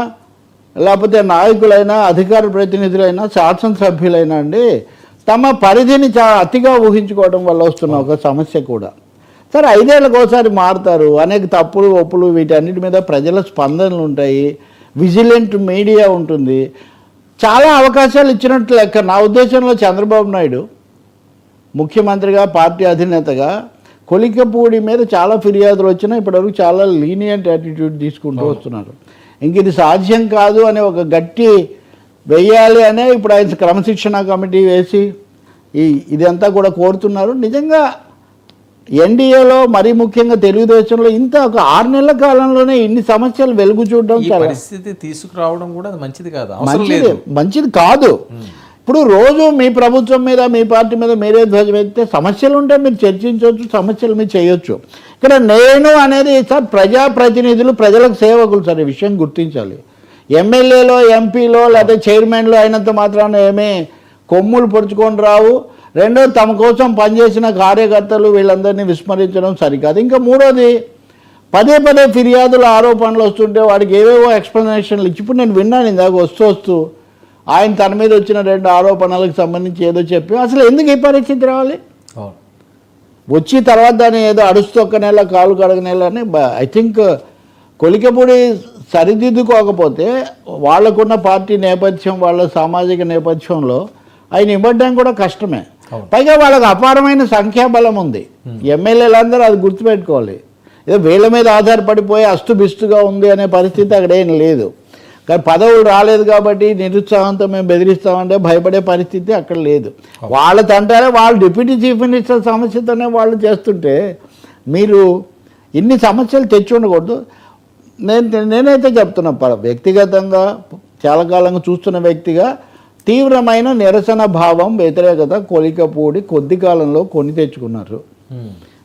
లేకపోతే నాయకులైనా అధికార ప్రతినిధులైనా శాసనసభ్యులైనా అండి తమ పరిధిని చాలా అతిగా ఊహించుకోవడం వల్ల వస్తున్న ఒక సమస్య కూడా. సరే 5 ఏళ్ళకి ఒకసారి మారుతారు, అనేక తప్పులు ఒప్పులు వీటన్నిటి మీద ప్రజల స్పందనలు ఉంటాయి, విజిలెంట్ మీడియా ఉంటుంది, చాలా అవకాశాలు ఇచ్చినట్లు లెక్క. నా ఉద్దేశంలో చంద్రబాబు నాయుడు ముఖ్యమంత్రిగా పార్టీ అధినేతగా కొలికపూడి మీద చాలా ఫిర్యాదులు వచ్చినా ఇప్పటివరకు చాలా లీనియంట్ యాటిట్యూడ్ తీసుకుంటూ వస్తున్నారు. ఇంక ఇది సాధ్యం కాదు అనే ఒక గట్టి వెయ్యాలి అనే ఇప్పుడు ఆయన క్రమశిక్షణ కమిటీ వేసి ఇదంతా కూడా కోరుతున్నారు. నిజంగా ఎన్డీఏలో మరీ ముఖ్యంగా తెలుగుదేశంలో ఇంత ఒక 6 నెలల కాలంలోనే ఇన్ని సమస్యలు వెలుగు చూడడం పరిస్థితి తీసుకురావడం కూడా మంచిది కాదు, మంచిది కాదు. ఇప్పుడు రోజు మీ ప్రభుత్వం మీద మీ పార్టీ మీద మీరే ధ్వజం ఎత్తితే సమస్యలు ఉంటే మీరు చర్చించవచ్చు, సమస్యలు మీరు చేయొచ్చు. ఇక్కడ నేను అనేది సార్ ప్రజాప్రతినిధులు ప్రజలకు సేవకులు సార్, ఈ విషయం గుర్తించాలి. ఎమ్మెల్యేలో ఎంపీలో లేకపోతే చైర్మన్లో అయినంత మాత్రాన ఏమీ కొమ్ములు పొడుచుకొని రావు. రెండోది తమ కోసం పనిచేసిన కార్యకర్తలు వీళ్ళందరినీ విస్మరించడం సరికాదు. ఇంకా మూడోది పదే పదే ఫిర్యాదులు ఆరోపణలు వస్తుంటే వాడికి ఏవేవో ఎక్స్ప్లెనేషన్లు ఇచ్చి ఇప్పుడు నేను విన్నాను ఇందాక వస్తూ ఆయన తన మీద వచ్చిన 2 ఆరోపణలకు సంబంధించి ఏదో చెప్పి అసలు ఎందుకు ఈ పరిస్థితి రావాలి, వచ్చి తర్వాత దాన్ని ఏదో అడుస్తొక్క నెల కాలు కడగనేల అని ఐ థింక్ కొలికపూడి సరిదిద్దుకోకపోతే వాళ్ళకున్న పార్టీ నేపథ్యం వాళ్ళ సామాజిక నేపథ్యంలో ఆయన ఇవ్వడం కూడా కష్టమే. పైగా వాళ్ళకి అపారమైన సంఖ్యాబలం ఉంది, ఎమ్మెల్యేలందరూ అది గుర్తుపెట్టుకోవాలి. ఏదో వీళ్ళ మీద ఆధారపడిపోయి అస్తుబిస్తుగా ఉంది అనే పరిస్థితి అక్కడ ఏం లేదు. కానీ పదవులు రాలేదు కాబట్టి నిరుత్సాహంతో మేము బెదిరిస్తామంటే భయపడే పరిస్థితి అక్కడ లేదు. వాళ్ళ తంటారే వాళ్ళు డిప్యూటీ చీఫ్ మినిస్టర్ సమస్యతోనే వాళ్ళు చేస్తుంటే మీరు ఇన్ని సమస్యలు తెచ్చి ఉండకూడదు. నేనైతే చెప్తున్నా, వ్యక్తిగతంగా చాలా కాలంగా చూస్తున్న వ్యక్తిగా తీవ్రమైన నిరసన భావం, వ్యతిరేకత కొలికపూడి కొద్ది కాలంలో కొని తెచ్చుకున్నారు.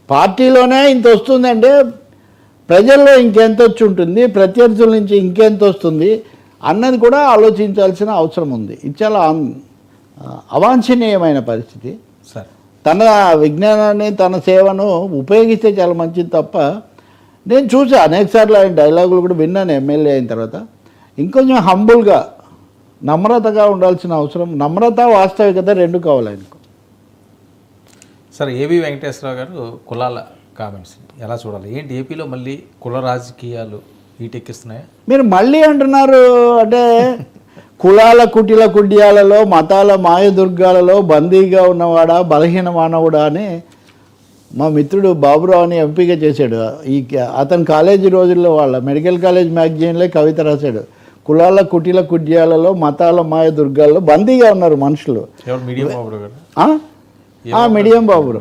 పార్టీలోనే ఇంత వస్తుందంటే ప్రజల్లో ఇంకెంత వచ్చి ఉంటుంది, ప్రత్యర్థుల నుంచి ఇంకెంత వస్తుంది అన్నది కూడా ఆలోచించాల్సిన అవసరం ఉంది. ఇది చాలా అవాంఛనీయమైన పరిస్థితి. తన విజ్ఞానాన్ని తన సేవను ఉపయోగిస్తే చాలా మంచిది తప్ప, నేను చూసా అనేకసార్లు ఆయన డైలాగులు కూడా విన్నాను ఎమ్మెల్యే అయిన తర్వాత. ఇంకొంచెం హంబుల్గా నమ్రతగా ఉండాల్సిన అవసరం, నమ్రత వాస్తవికత 2 కావాలి ఆయనకు. సరే, ఏబి వెంకటేశ్వరరావు గారు కులాల కామెంట్స్ ఎలా చూడాలి ఏంటి? ఏపీలో మళ్ళీ కుల రాజకీయాలు ఈటెక్కిస్తున్నాయా? మీరు మళ్ళీ అంటున్నారు అంటే కులాల కుటిల కుడ్యాలలో మతాల మాయదుర్గాలలో బందీగా ఉన్నవాడా బలహీన మానవుడా అని మా మిత్రుడు బాబురావు అని ఎంపీగా చేశాడు. అతను కాలేజీ రోజుల్లో వాళ్ళ మెడికల్ కాలేజ్ మ్యాగజైన్లో కవిత రాశాడు. కులాల కుటిల కుడ్యాలలో మతాల మాయదుర్గాలలో బందీగా ఉన్నారు మనుషులు. మీడియం బాబురు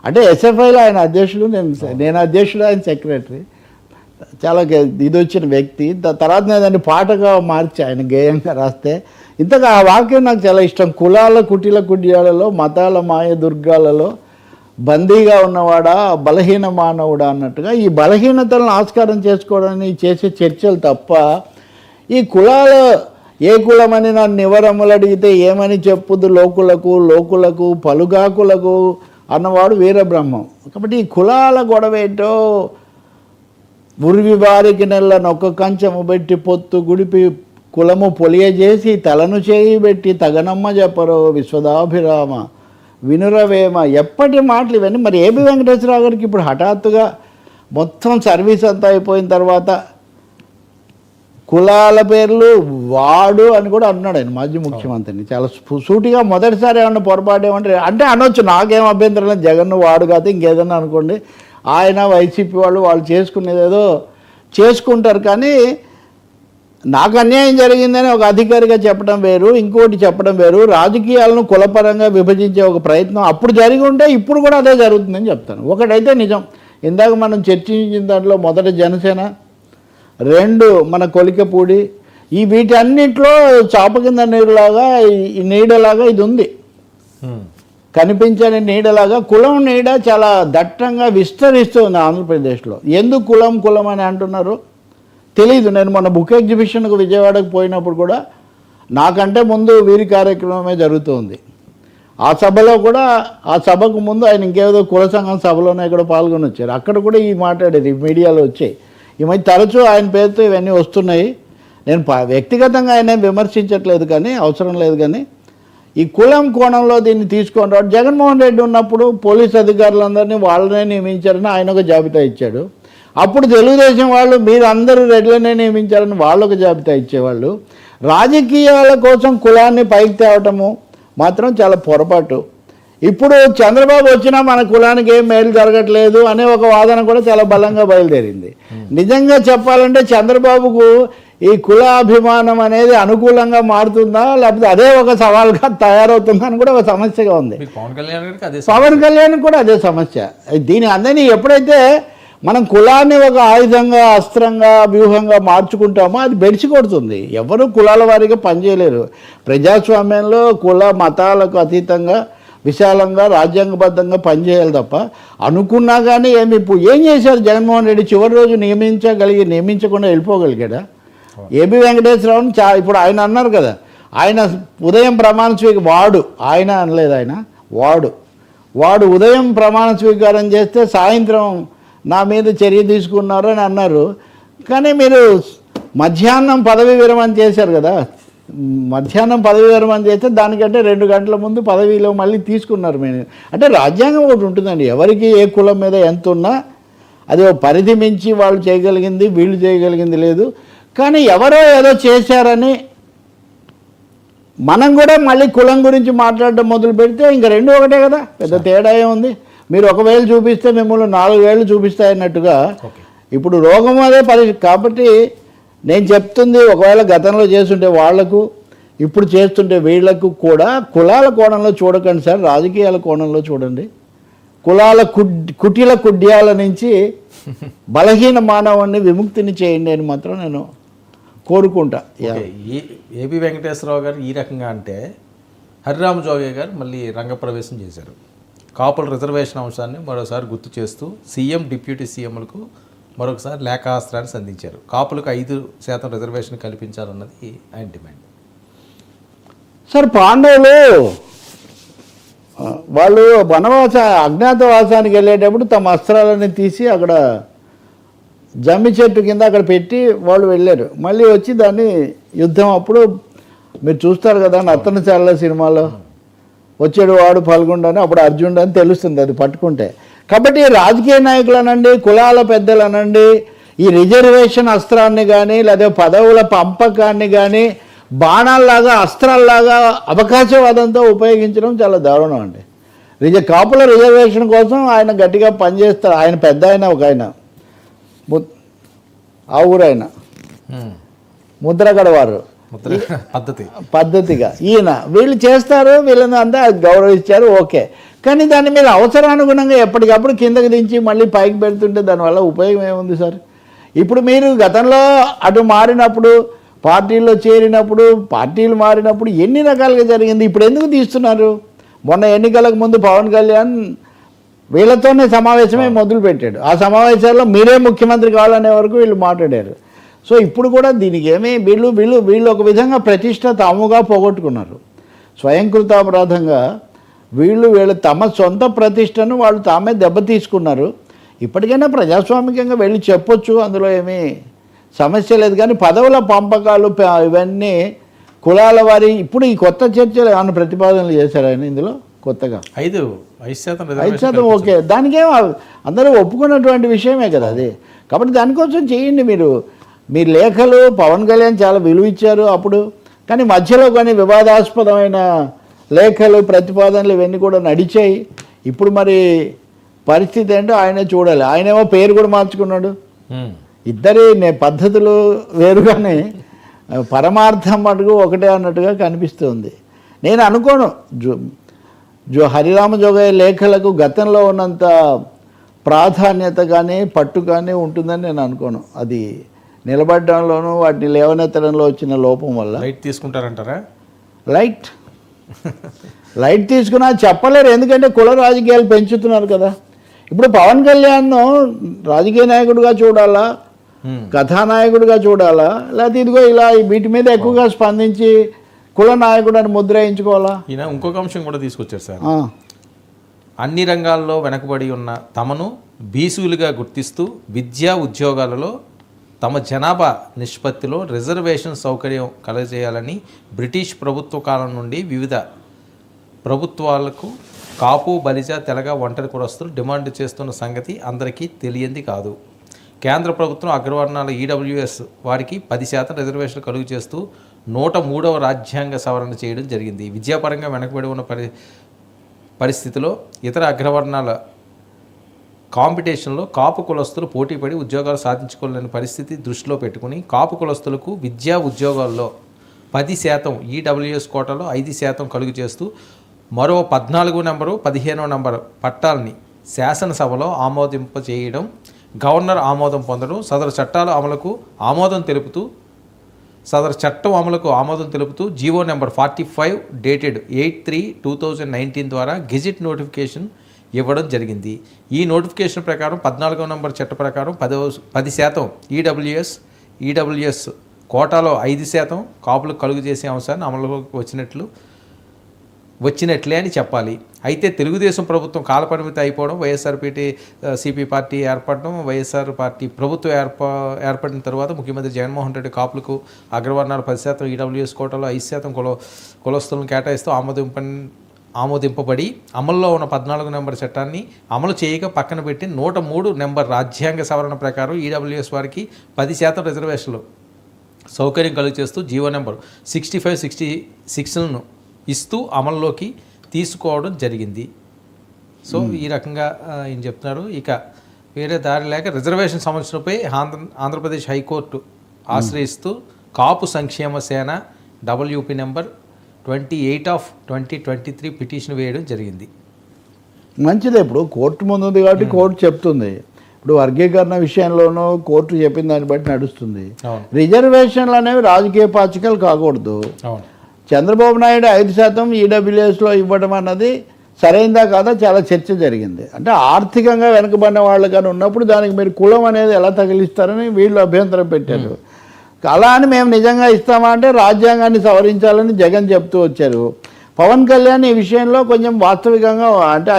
అంటే ఎస్ఎఫ్ఐలో ఆయన అధ్యక్షుడు, నేను అధ్యక్షుడు, ఆయన సెక్రటరీ. చాలా ఇది వచ్చిన వ్యక్తి. తర్వాత నేను దాన్ని పాటగా మార్చి ఆయన గేయంగా రాస్తే ఇంతగా ఆ వాక్యం నాకు చాలా ఇష్టం. కులాల కుటిల కుడ్యాలలో మతాల మాయ దుర్గాలలో బందీగా ఉన్నవాడా బలహీన మానవుడా అన్నట్టుగా ఈ బలహీనతలను ఆస్కారం చేసుకోవడానికి చేసే చర్చలు తప్ప ఈ కులాలు ఏ కులమని నన్ను నివరములు అడిగితే ఏమని చెప్పుదు లోకులకు పలుగాకులకు అన్నవాడు వీరబ్రహ్మం. కాబట్టి ఈ కులాల గొడవ ఏంటో ఉరివి వారికి నెల నొక్క కంచము పెట్టి పొత్తు గుడిపి కులము పొలియజేసి తలను చేయి పెట్టి తగనమ్మ చెప్పరో విశ్వదాభిరామ వినురవేమ ఎప్పటి మాటలు ఇవన్నీ. మరి ఏబి వెంకటేశ్వరరావు గారికి ఇప్పుడు హఠాత్తుగా మొత్తం సర్వీస్ అంతా అయిపోయిన తర్వాత కులాల పేర్లు వాడు అని కూడా అన్నాడు ఆయన మాజీ ముఖ్యమంత్రిని చాలా సూటిగా. మొదటిసారి ఏమన్నా పొరపాటు ఏమంటారు అంటే అనొచ్చు, నాకేం అభ్యంతరం లేదు, జగన్ వాడు కాదు ఇంకేదన్నా అనుకోండి, ఆయన వైసీపీ వాళ్ళు చేసుకునేది ఏదో చేసుకుంటారు. కానీ నాకు అన్యాయం జరిగిందని ఒక అధికారిగా చెప్పడం వేరు, ఇంకోటి చెప్పడం వేరు. రాజకీయాలను కులపరంగా విభజించే ఒక ప్రయత్నం అప్పుడు జరిగి ఉంటే ఇప్పుడు కూడా అదే జరుగుతుందని చెప్తాను. ఒకటైతే నిజం, ఇందాక మనం చర్చించిన దాంట్లో మొదట జనసేన, 2 మన కొలికపూడి, ఈ వీటన్నిటిలో చాప కింద నీడలాగా ఇది ఉంది. కనిపించని నీడలాగా కులం నీడ చాలా దట్టంగా విస్తరిస్తుంది ఆంధ్రప్రదేశ్లో. ఎందుకు కులం అని అంటున్నారు తెలీదు. నేను మొన్న బుక్ ఎగ్జిబిషన్కు విజయవాడకు పోయినప్పుడు కూడా నాకంటే ముందు వీరి కార్యక్రమమే జరుగుతుంది. ఆ సభలో కూడా ఆ సభకు ముందు ఆయన ఇంకేదో కుల సంఘం సభలోనే ఇక్కడ పాల్గొని వచ్చారు. అక్కడ కూడా ఈ మాట్లాడేది మీడియాలో వచ్చాయి. ఈ మధ్య తరచూ ఆయన పేరుతో ఇవన్నీ వస్తున్నాయి. నేను వ్యక్తిగతంగా ఆయన విమర్శించట్లేదు, కానీ అవసరం లేదు. కానీ ఈ కులం కోణంలో దీన్ని తీసుకొని రావడం, జగన్మోహన్ రెడ్డి ఉన్నప్పుడు పోలీస్ అధికారులందరినీ వాళ్ళనే నియమించారని ఆయన ఒక జాబితా ఇచ్చాడు. అప్పుడు తెలుగుదేశం వాళ్ళు మీరు అందరూ రెడ్లనే నియమించారని వాళ్ళు ఒక జాబితా ఇచ్చేవాళ్ళు. రాజకీయాల కోసం కులాన్ని పైకి తేవటము మాత్రం చాలా పొరపాటు. ఇప్పుడు చంద్రబాబు వచ్చినా మన కులానికి ఏం మేలు జరగట్లేదు అనే ఒక వాదన కూడా చాలా బలంగా బయలుదేరింది. నిజంగా చెప్పాలంటే చంద్రబాబుకు ఈ కులాభిమానం అనేది అనుకూలంగా మారుతుందా, లేకపోతే అదే ఒక సవాల్గా తయారవుతుందా అని కూడా ఒక సమస్యగా ఉంది. పవన్ కళ్యాణ్ కూడా అదే సమస్య. దీని అందరినీ ఎప్పుడైతే మనం కులాన్ని ఒక ఆయుధంగా, అస్త్రంగా, వ్యూహంగా మార్చుకుంటామో అది బెడిసి కొడుతుంది. ఎవరు కులాల వారీగా పనిచేయలేరు. ప్రజాస్వామ్యంలో కుల మతాలకు అతీతంగా విశాలంగా రాజ్యాంగబద్ధంగా పనిచేయాలి తప్ప అనుకున్నా కానీ ఏం చేశారు జగన్మోహన్ రెడ్డి? చివరి రోజు నియమించకుండా వెళ్ళిపోగలిగాడా? ఏబి వెంకటేశ్వరరావుని ఇప్పుడు ఆయన అన్నారు కదా, ఆయన ఉదయం ప్రమాణ స్వీకారం ఆయన అనలేదు, ఆయన వాడు ఉదయం ప్రమాణ స్వీకారం చేస్తే సాయంత్రం నా మీద చర్య తీసుకున్నారు అని అన్నారు. కానీ మీరు మధ్యాహ్నం పదవి విరమణ చేశారు కదా, మధ్యాహ్నం పదవి విరమణ చేస్తే దానికంటే 2 గంటల ముందు పదవిలో మళ్ళీ తీసుకున్నారు. మీరు అంటే రాజ్యాంగం ఒకటి ఉంటుందండి, ఎవరికి ఏ కులం మీద ఎంత ఉన్నా అది ఒక పరిధి మించి వాళ్ళు చేయగలిగింది వీళ్ళు చేయగలిగింది లేదు. కానీ ఎవరో ఏదో చేశారని మనం కూడా మళ్ళీ కులం గురించి మాట్లాడడం మొదలు పెడితే ఇంకా 2 ఒకటే కదా, పెద్ద తేడా ఏముంది? మీరు 1 వేలు చూపిస్తే మిమ్మల్ని 4 వేలు చూపిస్తాయన్నట్టుగా ఇప్పుడు రోగం అదే పరిస్థితి. కాబట్టి నేను చెప్తుంది, ఒకవేళ గతంలో చేస్తుంటే వాళ్లకు ఇప్పుడు చేస్తుంటే వీళ్లకు కూడా కులాల కోణంలో చూడకండి సార్, రాజకీయాల కోణంలో చూడండి. కులాల కుటిల కుడ్యాల నుంచి బలహీన మానవాన్ని విముక్తిని చేయండి అని మాత్రం నేను కోరుకుంటా. ఏపీ వెంకటేశ్వరరావు గారు ఈ రకంగా అంటే హరిరామ జోగయ్య గారు మళ్ళీ రంగప్రవేశం చేశారు. కాపుల రిజర్వేషన్ అంశాన్ని మరోసారి గుర్తు చేస్తూ సీఎం డిప్యూటీ సీఎంలకు మరొకసారి లేఖాస్త్రాన్ని సంధించారు. కాపులకు 5% రిజర్వేషన్ కల్పించాలన్నది ఆయన డిమాండ్. సార్, పాండవులు వాళ్ళు అజ్ఞాతవాసానికి వెళ్ళేటప్పుడు తమ అస్త్రాలని తీసి అక్కడ జమ్మి చెట్టు కింద అక్కడ పెట్టి వాళ్ళు వెళ్ళారు. మళ్ళీ వచ్చి దాన్ని యుద్ధం అప్పుడు మీరు చూస్తారు కదా నత్తన చాల సినిమాలో వచ్చాడు వాడు పాల్గొండని, అప్పుడు అర్జునుడు అని తెలుస్తుంది అది పట్టుకుంటే. కాబట్టి రాజకీయ నాయకులు అనండి, కులాల పెద్దలు అనండి, ఈ రిజర్వేషన్ అస్త్రాన్ని కానీ లేదా పదవుల పంపకాన్ని కానీ బాణాల్లాగా అస్త్రాల్లాగా అవకాశవాదంతో ఉపయోగించడం చాలా దారుణం అండి. కాపుల రిజర్వేషన్ కోసం ఆయన గట్టిగా పనిచేస్తారు. ఆయన పెద్ద ఒక ఆయన ఆ ఊరైన ముద్రగడ వారు పద్ధతిగా ఈయన వీళ్ళు చేస్తారు, వీళ్ళని అంతా గౌరవించారు, ఓకే. కానీ దాన్ని మీరు అవసరానుగుణంగా ఎప్పటికప్పుడు కిందకి దించి మళ్ళీ పైకి పెడుతుంటే దానివల్ల ఉపయోగం ఏముంది సార్? ఇప్పుడు మీరు గతంలో అటు మారినప్పుడు, పార్టీల్లో చేరినప్పుడు, పార్టీలు మారినప్పుడు ఎన్ని రకాలుగా జరిగింది, ఇప్పుడు ఎందుకు తీస్తున్నారు? మొన్న ఎన్నికలకు ముందు పవన్ కళ్యాణ్ వీళ్ళతోనే సమావేశమే మొదలుపెట్టాడు. ఆ సమావేశాల్లో మీరే ముఖ్యమంత్రి కావాలనే వరకు వీళ్ళు మాట్లాడారు. సో ఇప్పుడు కూడా దీనికి ఏమీ వీళ్ళు ఒక విధంగా ప్రతిష్ట తాముగా పోగొట్టుకున్నారు. స్వయంకృతాపరాధంగా వీళ్ళు తమ సొంత ప్రతిష్టను వాళ్ళు తామే దెబ్బతీసుకున్నారు. ఇప్పటికైనా ప్రజాస్వామికంగా వెళ్ళి చెప్పొచ్చు, అందులో ఏమీ సమస్య లేదు. కానీ పదవుల పంపకాలు ఇవన్నీ కులాల వారి ఇప్పుడు ఈ కొత్త చర్చలు ఏమైనా ప్రతిపాదనలు చేశారు ఆయన ఇందులో కొత్తగా 5% ఓకే, దానికేమో అందరూ ఒప్పుకున్నటువంటి విషయమే కదా అది. కాబట్టి దానికోసం చేయండి. మీ లేఖలు పవన్ కళ్యాణ్ చాలా విలువ ఇచ్చారు అప్పుడు, కానీ మధ్యలో కొన్ని వివాదాస్పదమైన లేఖలు ప్రతిపాదనలు ఇవన్నీ కూడా నడిచాయి. ఇప్పుడు మరి పరిస్థితి ఏంటో ఆయనే చూడాలి. ఆయనేమో పేరు కూడా మార్చుకున్నాడు. ఇద్దరి పద్ధతులు వేరుగానే పరమార్థం అడుగు ఒకటే అన్నట్టుగా కనిపిస్తుంది. నేను అనుకోను హరిరామ జోగయ్య లేఖలకు గతంలో ఉన్నంత ప్రాధాన్యత కానీ పట్టు కానీ ఉంటుందని నేను అనుకోను. అది నిలబడడంలోనూ వాటిని లేవనెత్తడంలో వచ్చిన లోపం వల్ల లైట్ తీసుకుంటారంటారా? లైట్ తీసుకున్నా చెప్పలేరు, ఎందుకంటే కుల రాజకీయాలు పెంచుతున్నారు కదా. ఇప్పుడు పవన్ కళ్యాణ్ రాజకీయ నాయకుడిగా చూడాలా, కథానాయకుడిగా చూడాలా, లేకపోతే ఇదిగో ఇలా వీటి మీద ఎక్కువగా స్పందించి కుల నాయకుడు అని ముద్ర వేయించుకోవాలా? ఈయన ఇంకొక అంశం కూడా తీసుకొచ్చారు సార్. అన్ని రంగాల్లో వెనకబడి ఉన్న తమను బీసీలుగా గుర్తిస్తూ విద్యా ఉద్యోగాలలో తమ జనాభా నిష్పత్తిలో రిజర్వేషన్ సౌకర్యం కలగజేయాలని బ్రిటిష్ ప్రభుత్వ కాలం నుండి వివిధ ప్రభుత్వాలకు కాపు, బలిజ, తెలగ, ఒంటరి కులస్తులు డిమాండ్ చేస్తున్న సంగతి అందరికీ తెలియంది కాదు. కేంద్ర ప్రభుత్వం అగ్రవర్ణాల ఈడబ్ల్యూఎస్ వారికి 10% రిజర్వేషన్ కలుగు చేస్తూ 103వ రాజ్యాంగ సవరణ చేయడం జరిగింది. విద్యాపరంగా వెనకబడి ఉన్న పరిస్థితిలో ఇతర అగ్రవర్ణాల కాంపిటీషన్లో కాపు కులస్తులు పోటీపడి ఉద్యోగాలు సాధించుకోలేని పరిస్థితి దృష్టిలో పెట్టుకుని కాపు కులస్తులకు విద్యా ఉద్యోగాల్లో 10% ఈడబ్ల్యూఎస్ కోటాలో 5% కలుగు చేస్తూ మరో 14 నంబరు 15వ నంబరు పట్టాలని శాసనసభలో ఆమోదింపచేయడం, గవర్నర్ ఆమోదం పొందడం, సదరు చట్టం అమలుకు ఆమోదం తెలుపుతూ జీవో నెంబర్ 45 డేటెడ్ 8/3/2019 ద్వారా గెజిట్ నోటిఫికేషన్ ఇవ్వడం జరిగింది. ఈ నోటిఫికేషన్ ప్రకారం 14వ నంబర్ చట్ట ప్రకారం 10% ఈడబ్ల్యూఎస్ కోటాలో 5% కాపులకు కలుగు చేసే అంశాన్ని అమలులోకి వచ్చినట్లు వచ్చినట్లే అని చెప్పాలి. అయితే తెలుగుదేశం ప్రభుత్వం కాలపరిమితి అయిపోవడం, సిపి పార్టీ ఏర్పడడం, వైఎస్ఆర్ పార్టీ ప్రభుత్వం ఏర్పడిన తర్వాత ముఖ్యమంత్రి జగన్మోహన్ రెడ్డి కాపులకు అగ్రవర్ణాలు 10% ఈడబ్ల్యూఎస్ కోటాలో 5% కులస్తులను కేటాయిస్తూ ఆమోదింపబడి అమల్లో ఉన్న 14 నెంబర్ చట్టాన్ని అమలు చేయక పక్కన పెట్టి 103 నెంబర్ రాజ్యాంగ సవరణ ప్రకారం ఈడబ్ల్యూఎస్ వారికి 10% రిజర్వేషన్లు సౌకర్యం కలుగు చేస్తూ జీవో నెంబర్ 65, 66లను ఇస్తూ అమల్లోకి తీసుకోవడం జరిగింది. సో ఈ రకంగా ఈయన చెప్తున్నారు. ఇక వేరే దారి లేక రిజర్వేషన్ సమస్యలపై ఆంధ్రప్రదేశ్ హైకోర్టు ఆశ్రయిస్తూ కాపు సంక్షేమ సేన WP నెంబర్ 28/2023 పిటిషన్ వేయడం జరిగింది. మంచిదే. ఇప్పుడు కోర్టు ముందు ఉంది కాబట్టి కోర్టు చెప్తుంది. ఇప్పుడు వర్గీకరణ విషయంలోనూ కోర్టు చెప్పిన దాన్ని బట్టి నడుస్తుంది. రిజర్వేషన్లు అనేవి రాజకీయ పాచికలు కాకూడదు. చంద్రబాబు నాయుడు 5% ఈడబ్ల్యూఎస్లో ఇవ్వడం అన్నది సరైందా కాదా చాలా చర్చ జరిగింది. అంటే ఆర్థికంగా వెనుకబడిన వాళ్ళు కానీ ఉన్నప్పుడు దానికి మీరు కులం అనేది ఎలా తగిలిస్తారని వీళ్ళు అభ్యంతరం పెట్టారు. అలా అని మేము నిజంగా ఇస్తామా అంటే రాజ్యాంగాన్ని సవరించాలని జగన్ చెప్తూ వచ్చారు. పవన్ కళ్యాణ్ ఈ విషయంలో కొంచెం వాస్తవికంగా అంటే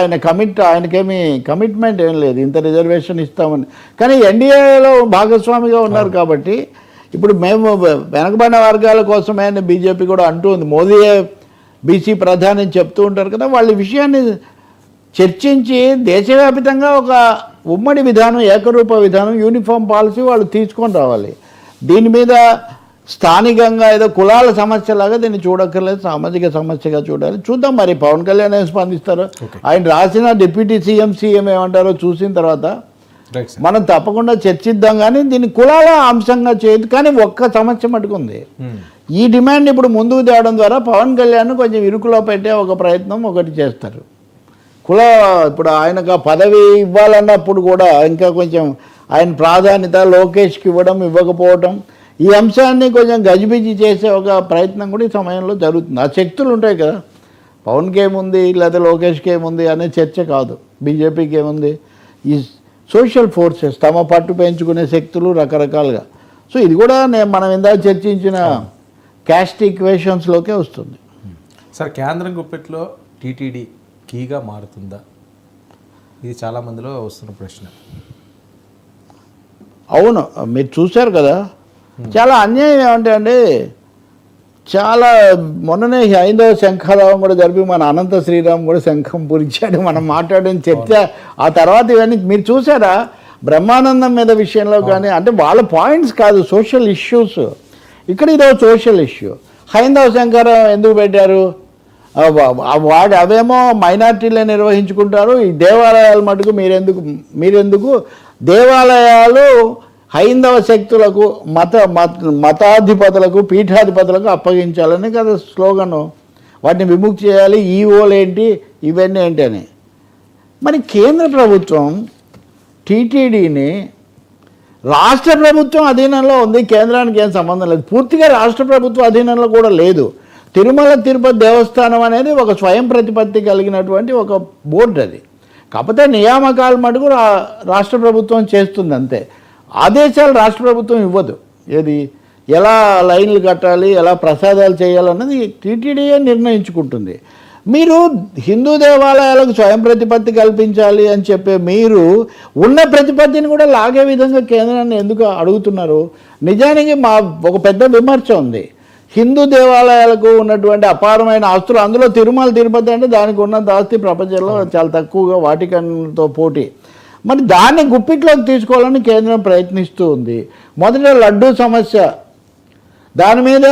ఆయనకేమీ కమిట్మెంట్ ఏం లేదు ఇంత రిజర్వేషన్ ఇస్తామని. కానీ ఎన్డీఏలో భాగస్వామిగా ఉన్నారు కాబట్టి ఇప్పుడు మేము వెనకబడిన వర్గాల కోసమే అని బీజేపీ కూడా అంటూ ఉంది. మోదీయే బీసీ ప్రధాని చెప్తూ ఉంటారు కదా. వాళ్ళ విషయాన్ని చర్చించి దేశవ్యాప్తంగా ఒక ఉమ్మడి విధానం, ఏకరూప విధానం, యూనిఫామ్ పాలసీ వాళ్ళు తీసుకొని రావాలి. దీని మీద స్థానికంగా ఏదో కులాల సమస్యలాగా దీన్ని చూడక్కర్లేదు, సామాజిక సమస్యగా చూడాలి. చూద్దాం మరి పవన్ కళ్యాణ్ ఏం స్పందిస్తారో. ఆయన రాసిన డిప్యూటీ సీఎం ఏమంటారో చూసిన తర్వాత మనం తప్పకుండా చర్చిద్దాం. కానీ దీన్ని కులాల అంశంగా చేయదు. కానీ ఒక్క సమస్య మటుకుంది. ఈ డిమాండ్ ఇప్పుడు ముందుకు తేవడం ద్వారా పవన్ కళ్యాణ్ కొంచెం ఇరుకులో పెట్టే ఒక ప్రయత్నం ఒకటి చేస్తారు. ఇప్పుడు ఆయనకు పదవి ఇవ్వాలన్నప్పుడు కూడా ఇంకా కొంచెం ఆయన ప్రాధాన్యత లోకేష్కి ఇవ్వకపోవటం, ఈ అంశాన్ని కొంచెం గజిబిజి చేసే ఒక ప్రయత్నం కూడా ఈ సమయంలో జరుగుతుంది. ఆ శక్తులు ఉంటాయి కదా, పవన్కి ఏముంది లేదా లోకేష్కి ఏముంది అనే చర్చ కాదు. బీజేపీకి ఏముంది, ఈ సోషల్ ఫోర్సెస్ తమ పట్టు పెంచుకునే శక్తులు రకరకాలుగా. సో ఇది కూడా మనం ఇందాక చర్చించిన క్యాస్ట్ ఈక్వేషన్స్లోకే వస్తుంది. సార్, కేంద్రం గుప్పెట్లో టీటీడీ కీగా మారుతుందా? ఇది చాలామందిలో వస్తున్న ప్రశ్న. అవును, మీరు చూశారు కదా. చాలా అన్యాయం ఏమంటే అండి, చాలా మొన్ననే హైందవ శంఖారావం కూడా జరిపి మన అనంత శ్రీరామ్ కూడా శంఖం పూరించాడు. మనం మాట్లాడిన చర్చ ఆ తర్వాత ఇవన్నీ మీరు చూసారా? బ్రహ్మానందం మీద విషయంలో కానీ అంటే వాళ్ళ పాయింట్స్ కాదు, సోషల్ ఇష్యూస్. ఇక్కడ ఇదో సోషల్ ఇష్యూ. హైందవ శంఖారావం ఎందుకు పెట్టారు? అవేమో మైనార్టీలే నిర్వహించుకుంటారు. ఈ దేవాలయాలు మటుకు మీరెందుకు దేవాలయాలు హైందవ శక్తులకు మతాధిపతులకు పీఠాధిపతులకు అప్పగించాలని కదా స్లోగను. వాటిని విముక్తి చేయాలి, ఈఓలు ఏంటి ఇవన్నీ ఏంటి అని. మరి కేంద్ర ప్రభుత్వం టీటీడీని రాష్ట్ర ప్రభుత్వం అధీనంలో ఉంది, కేంద్రానికి ఏం సంబంధం లేదు. పూర్తిగా రాష్ట్ర ప్రభుత్వ అధీనంలో కూడా లేదు. తిరుమల తిరుపతి దేవస్థానం అనేది ఒక స్వయం ప్రతిపత్తి కలిగినటువంటి ఒక బోర్డు. అది కాకపోతే నియామకాలు మటుకు రాష్ట్ర ప్రభుత్వం చేస్తుంది అంతే. ఆదేశాలు రాష్ట్ర ప్రభుత్వం ఇవ్వదు. ఏది ఎలా లైన్లు కట్టాలి, ఎలా ప్రసాదాలు చేయాలన్నది టీటీడీయే నిర్ణయించుకుంటుంది. మీరు హిందూ దేవాలయాలకు స్వయం ప్రతిపత్తి కల్పించాలి అని చెప్పే మీరు ఉన్న ప్రతిపత్తిని కూడా లాగే విధంగా కేంద్రాన్ని ఎందుకు అడుగుతున్నారు? నిజానికి ఒక పెద్ద విమర్శ ఉంది. హిందూ దేవాలయాలకు ఉన్నటువంటి అపారమైన ఆస్తులు, అందులో తిరుమల తిరుపతి అంటే దానికి ఉన్నంత ఆస్తి ప్రపంచంలో చాలా తక్కువగా, వాటికన్తో పోటీ. మరి దాన్ని గుప్పిట్లోకి తీసుకోవాలని కేంద్రం ప్రయత్నిస్తూ ఉంది. మొదట లడ్డూ సమస్య, దాని మీద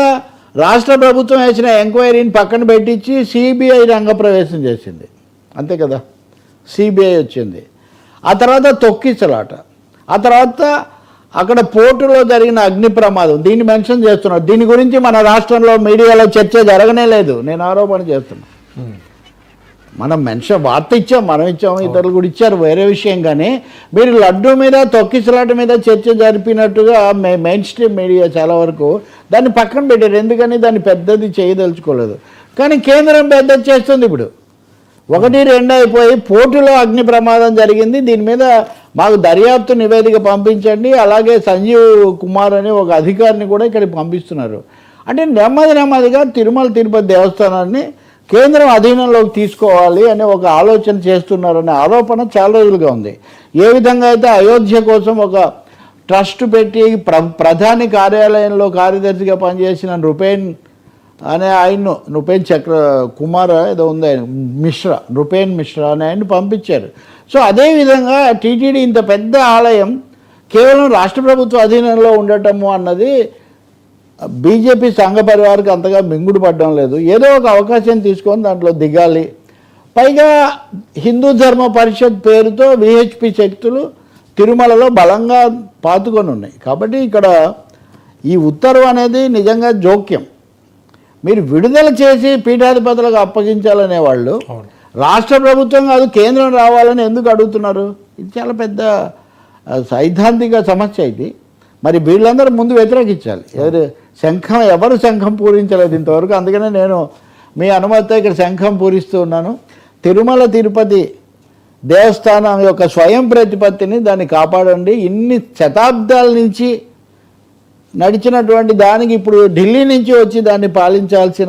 రాష్ట్ర ప్రభుత్వం వేసిన ఎంక్వైరీని పక్కన పెట్టించి సిబిఐ రంగప్రవేశం చేసింది. అంతే కదా, సిబిఐ వచ్చింది. ఆ తర్వాత తొక్కిసలాట, ఆ తర్వాత అక్కడ పోర్టులో జరిగిన అగ్ని ప్రమాదం, దీన్ని మెన్షన్ చేస్తున్నారు. దీని గురించి మన రాష్ట్రంలో మీడియాలో చర్చ జరగనే లేదు. నేను ఆరోపణ చేస్తున్నాను. మనం వార్త ఇచ్చాం, మనం ఇచ్చాము, ఇతరులు కూడా ఇచ్చారు, వేరే విషయం. కానీ మీరు లడ్డూ మీద తొక్కిసలాట మీద చర్చ జరిపినట్టుగా మెయిన్ స్ట్రీమ్ మీడియా చాలా వరకు దాన్ని పక్కన పెట్టారు. ఎందుకని దాన్ని పెద్దది చేయదలుచుకోలేదు. కానీ కేంద్రం పెద్దది చేస్తుంది. ఇప్పుడు 1, 2 అయిపోయి పోర్టులో అగ్ని ప్రమాదం జరిగింది, దీని మీద మాకు దర్యాప్తు నివేదిక పంపించండి, అలాగే సంజీవ్ కుమార్ అని ఒక అధికారిని కూడా ఇక్కడికి పంపిస్తున్నారు. అంటే నెమ్మదిగా తిరుమల తిరుపతి దేవస్థానాన్ని కేంద్రం అధీనంలోకి తీసుకోవాలి అనే ఒక ఆలోచన చేస్తున్నారనే ఆరోపణ చాలా రోజులుగా ఉంది. ఏ విధంగా అయితే అయోధ్య కోసం ఒక ట్రస్ట్ పెట్టి ప్రధాని కార్యాలయంలో కార్యదర్శిగా పనిచేసిన నృపేన్ అనే ఆయన్ను, నృపేన్ కుమార్ ఏదో ఉంది ఆయన, నృపేన్ మిశ్రా అనే ఆయన్ని పంపించారు. సో అదేవిధంగా టీటీడీ ఇంత పెద్ద ఆలయం కేవలం రాష్ట్ర ప్రభుత్వ అధీనంలో ఉండటము అన్నది బీజేపీ సంఘ పరివారికి అంతగా మింగుడు పడడం లేదు. ఏదో ఒక అవకాశం తీసుకొని దాంట్లో దిగాలి. పైగా హిందూ ధర్మ పరిషత్ పేరుతో విహెచ్పి శక్తులు తిరుమలలో బలంగా పాతుకొని ఉన్నాయి. కాబట్టి ఇక్కడ ఈ ఉత్తర్వు అనేది నిజంగా జోక్యం. మీరు విడుదల చేసి పీఠాధిపతులకు అప్పగించాలనే వాళ్ళు రాష్ట్ర ప్రభుత్వం కాదు కేంద్రం రావాలని ఎందుకు అడుగుతున్నారు? ఇది చాలా పెద్ద సైద్ధాంతిక సమస్య ఇది. మరి వీళ్ళందరూ ముందు వ్యతిరేకించాలి. ఎవరు శంఖం పూరించలేదు ఇంతవరకు. అందుకనే నేను మీ అనుమతితో ఇక్కడ శంఖం పూరిస్తూ ఉన్నాను. తిరుమల తిరుపతి దేవస్థానం యొక్క స్వయం ప్రతిపత్తిని దాన్ని కాపాడండి. ఇన్ని శతాబ్దాల నుంచి నడిచినటువంటి దానికి ఇప్పుడు ఢిల్లీ నుంచి వచ్చి దాన్ని పాలించాల్సిన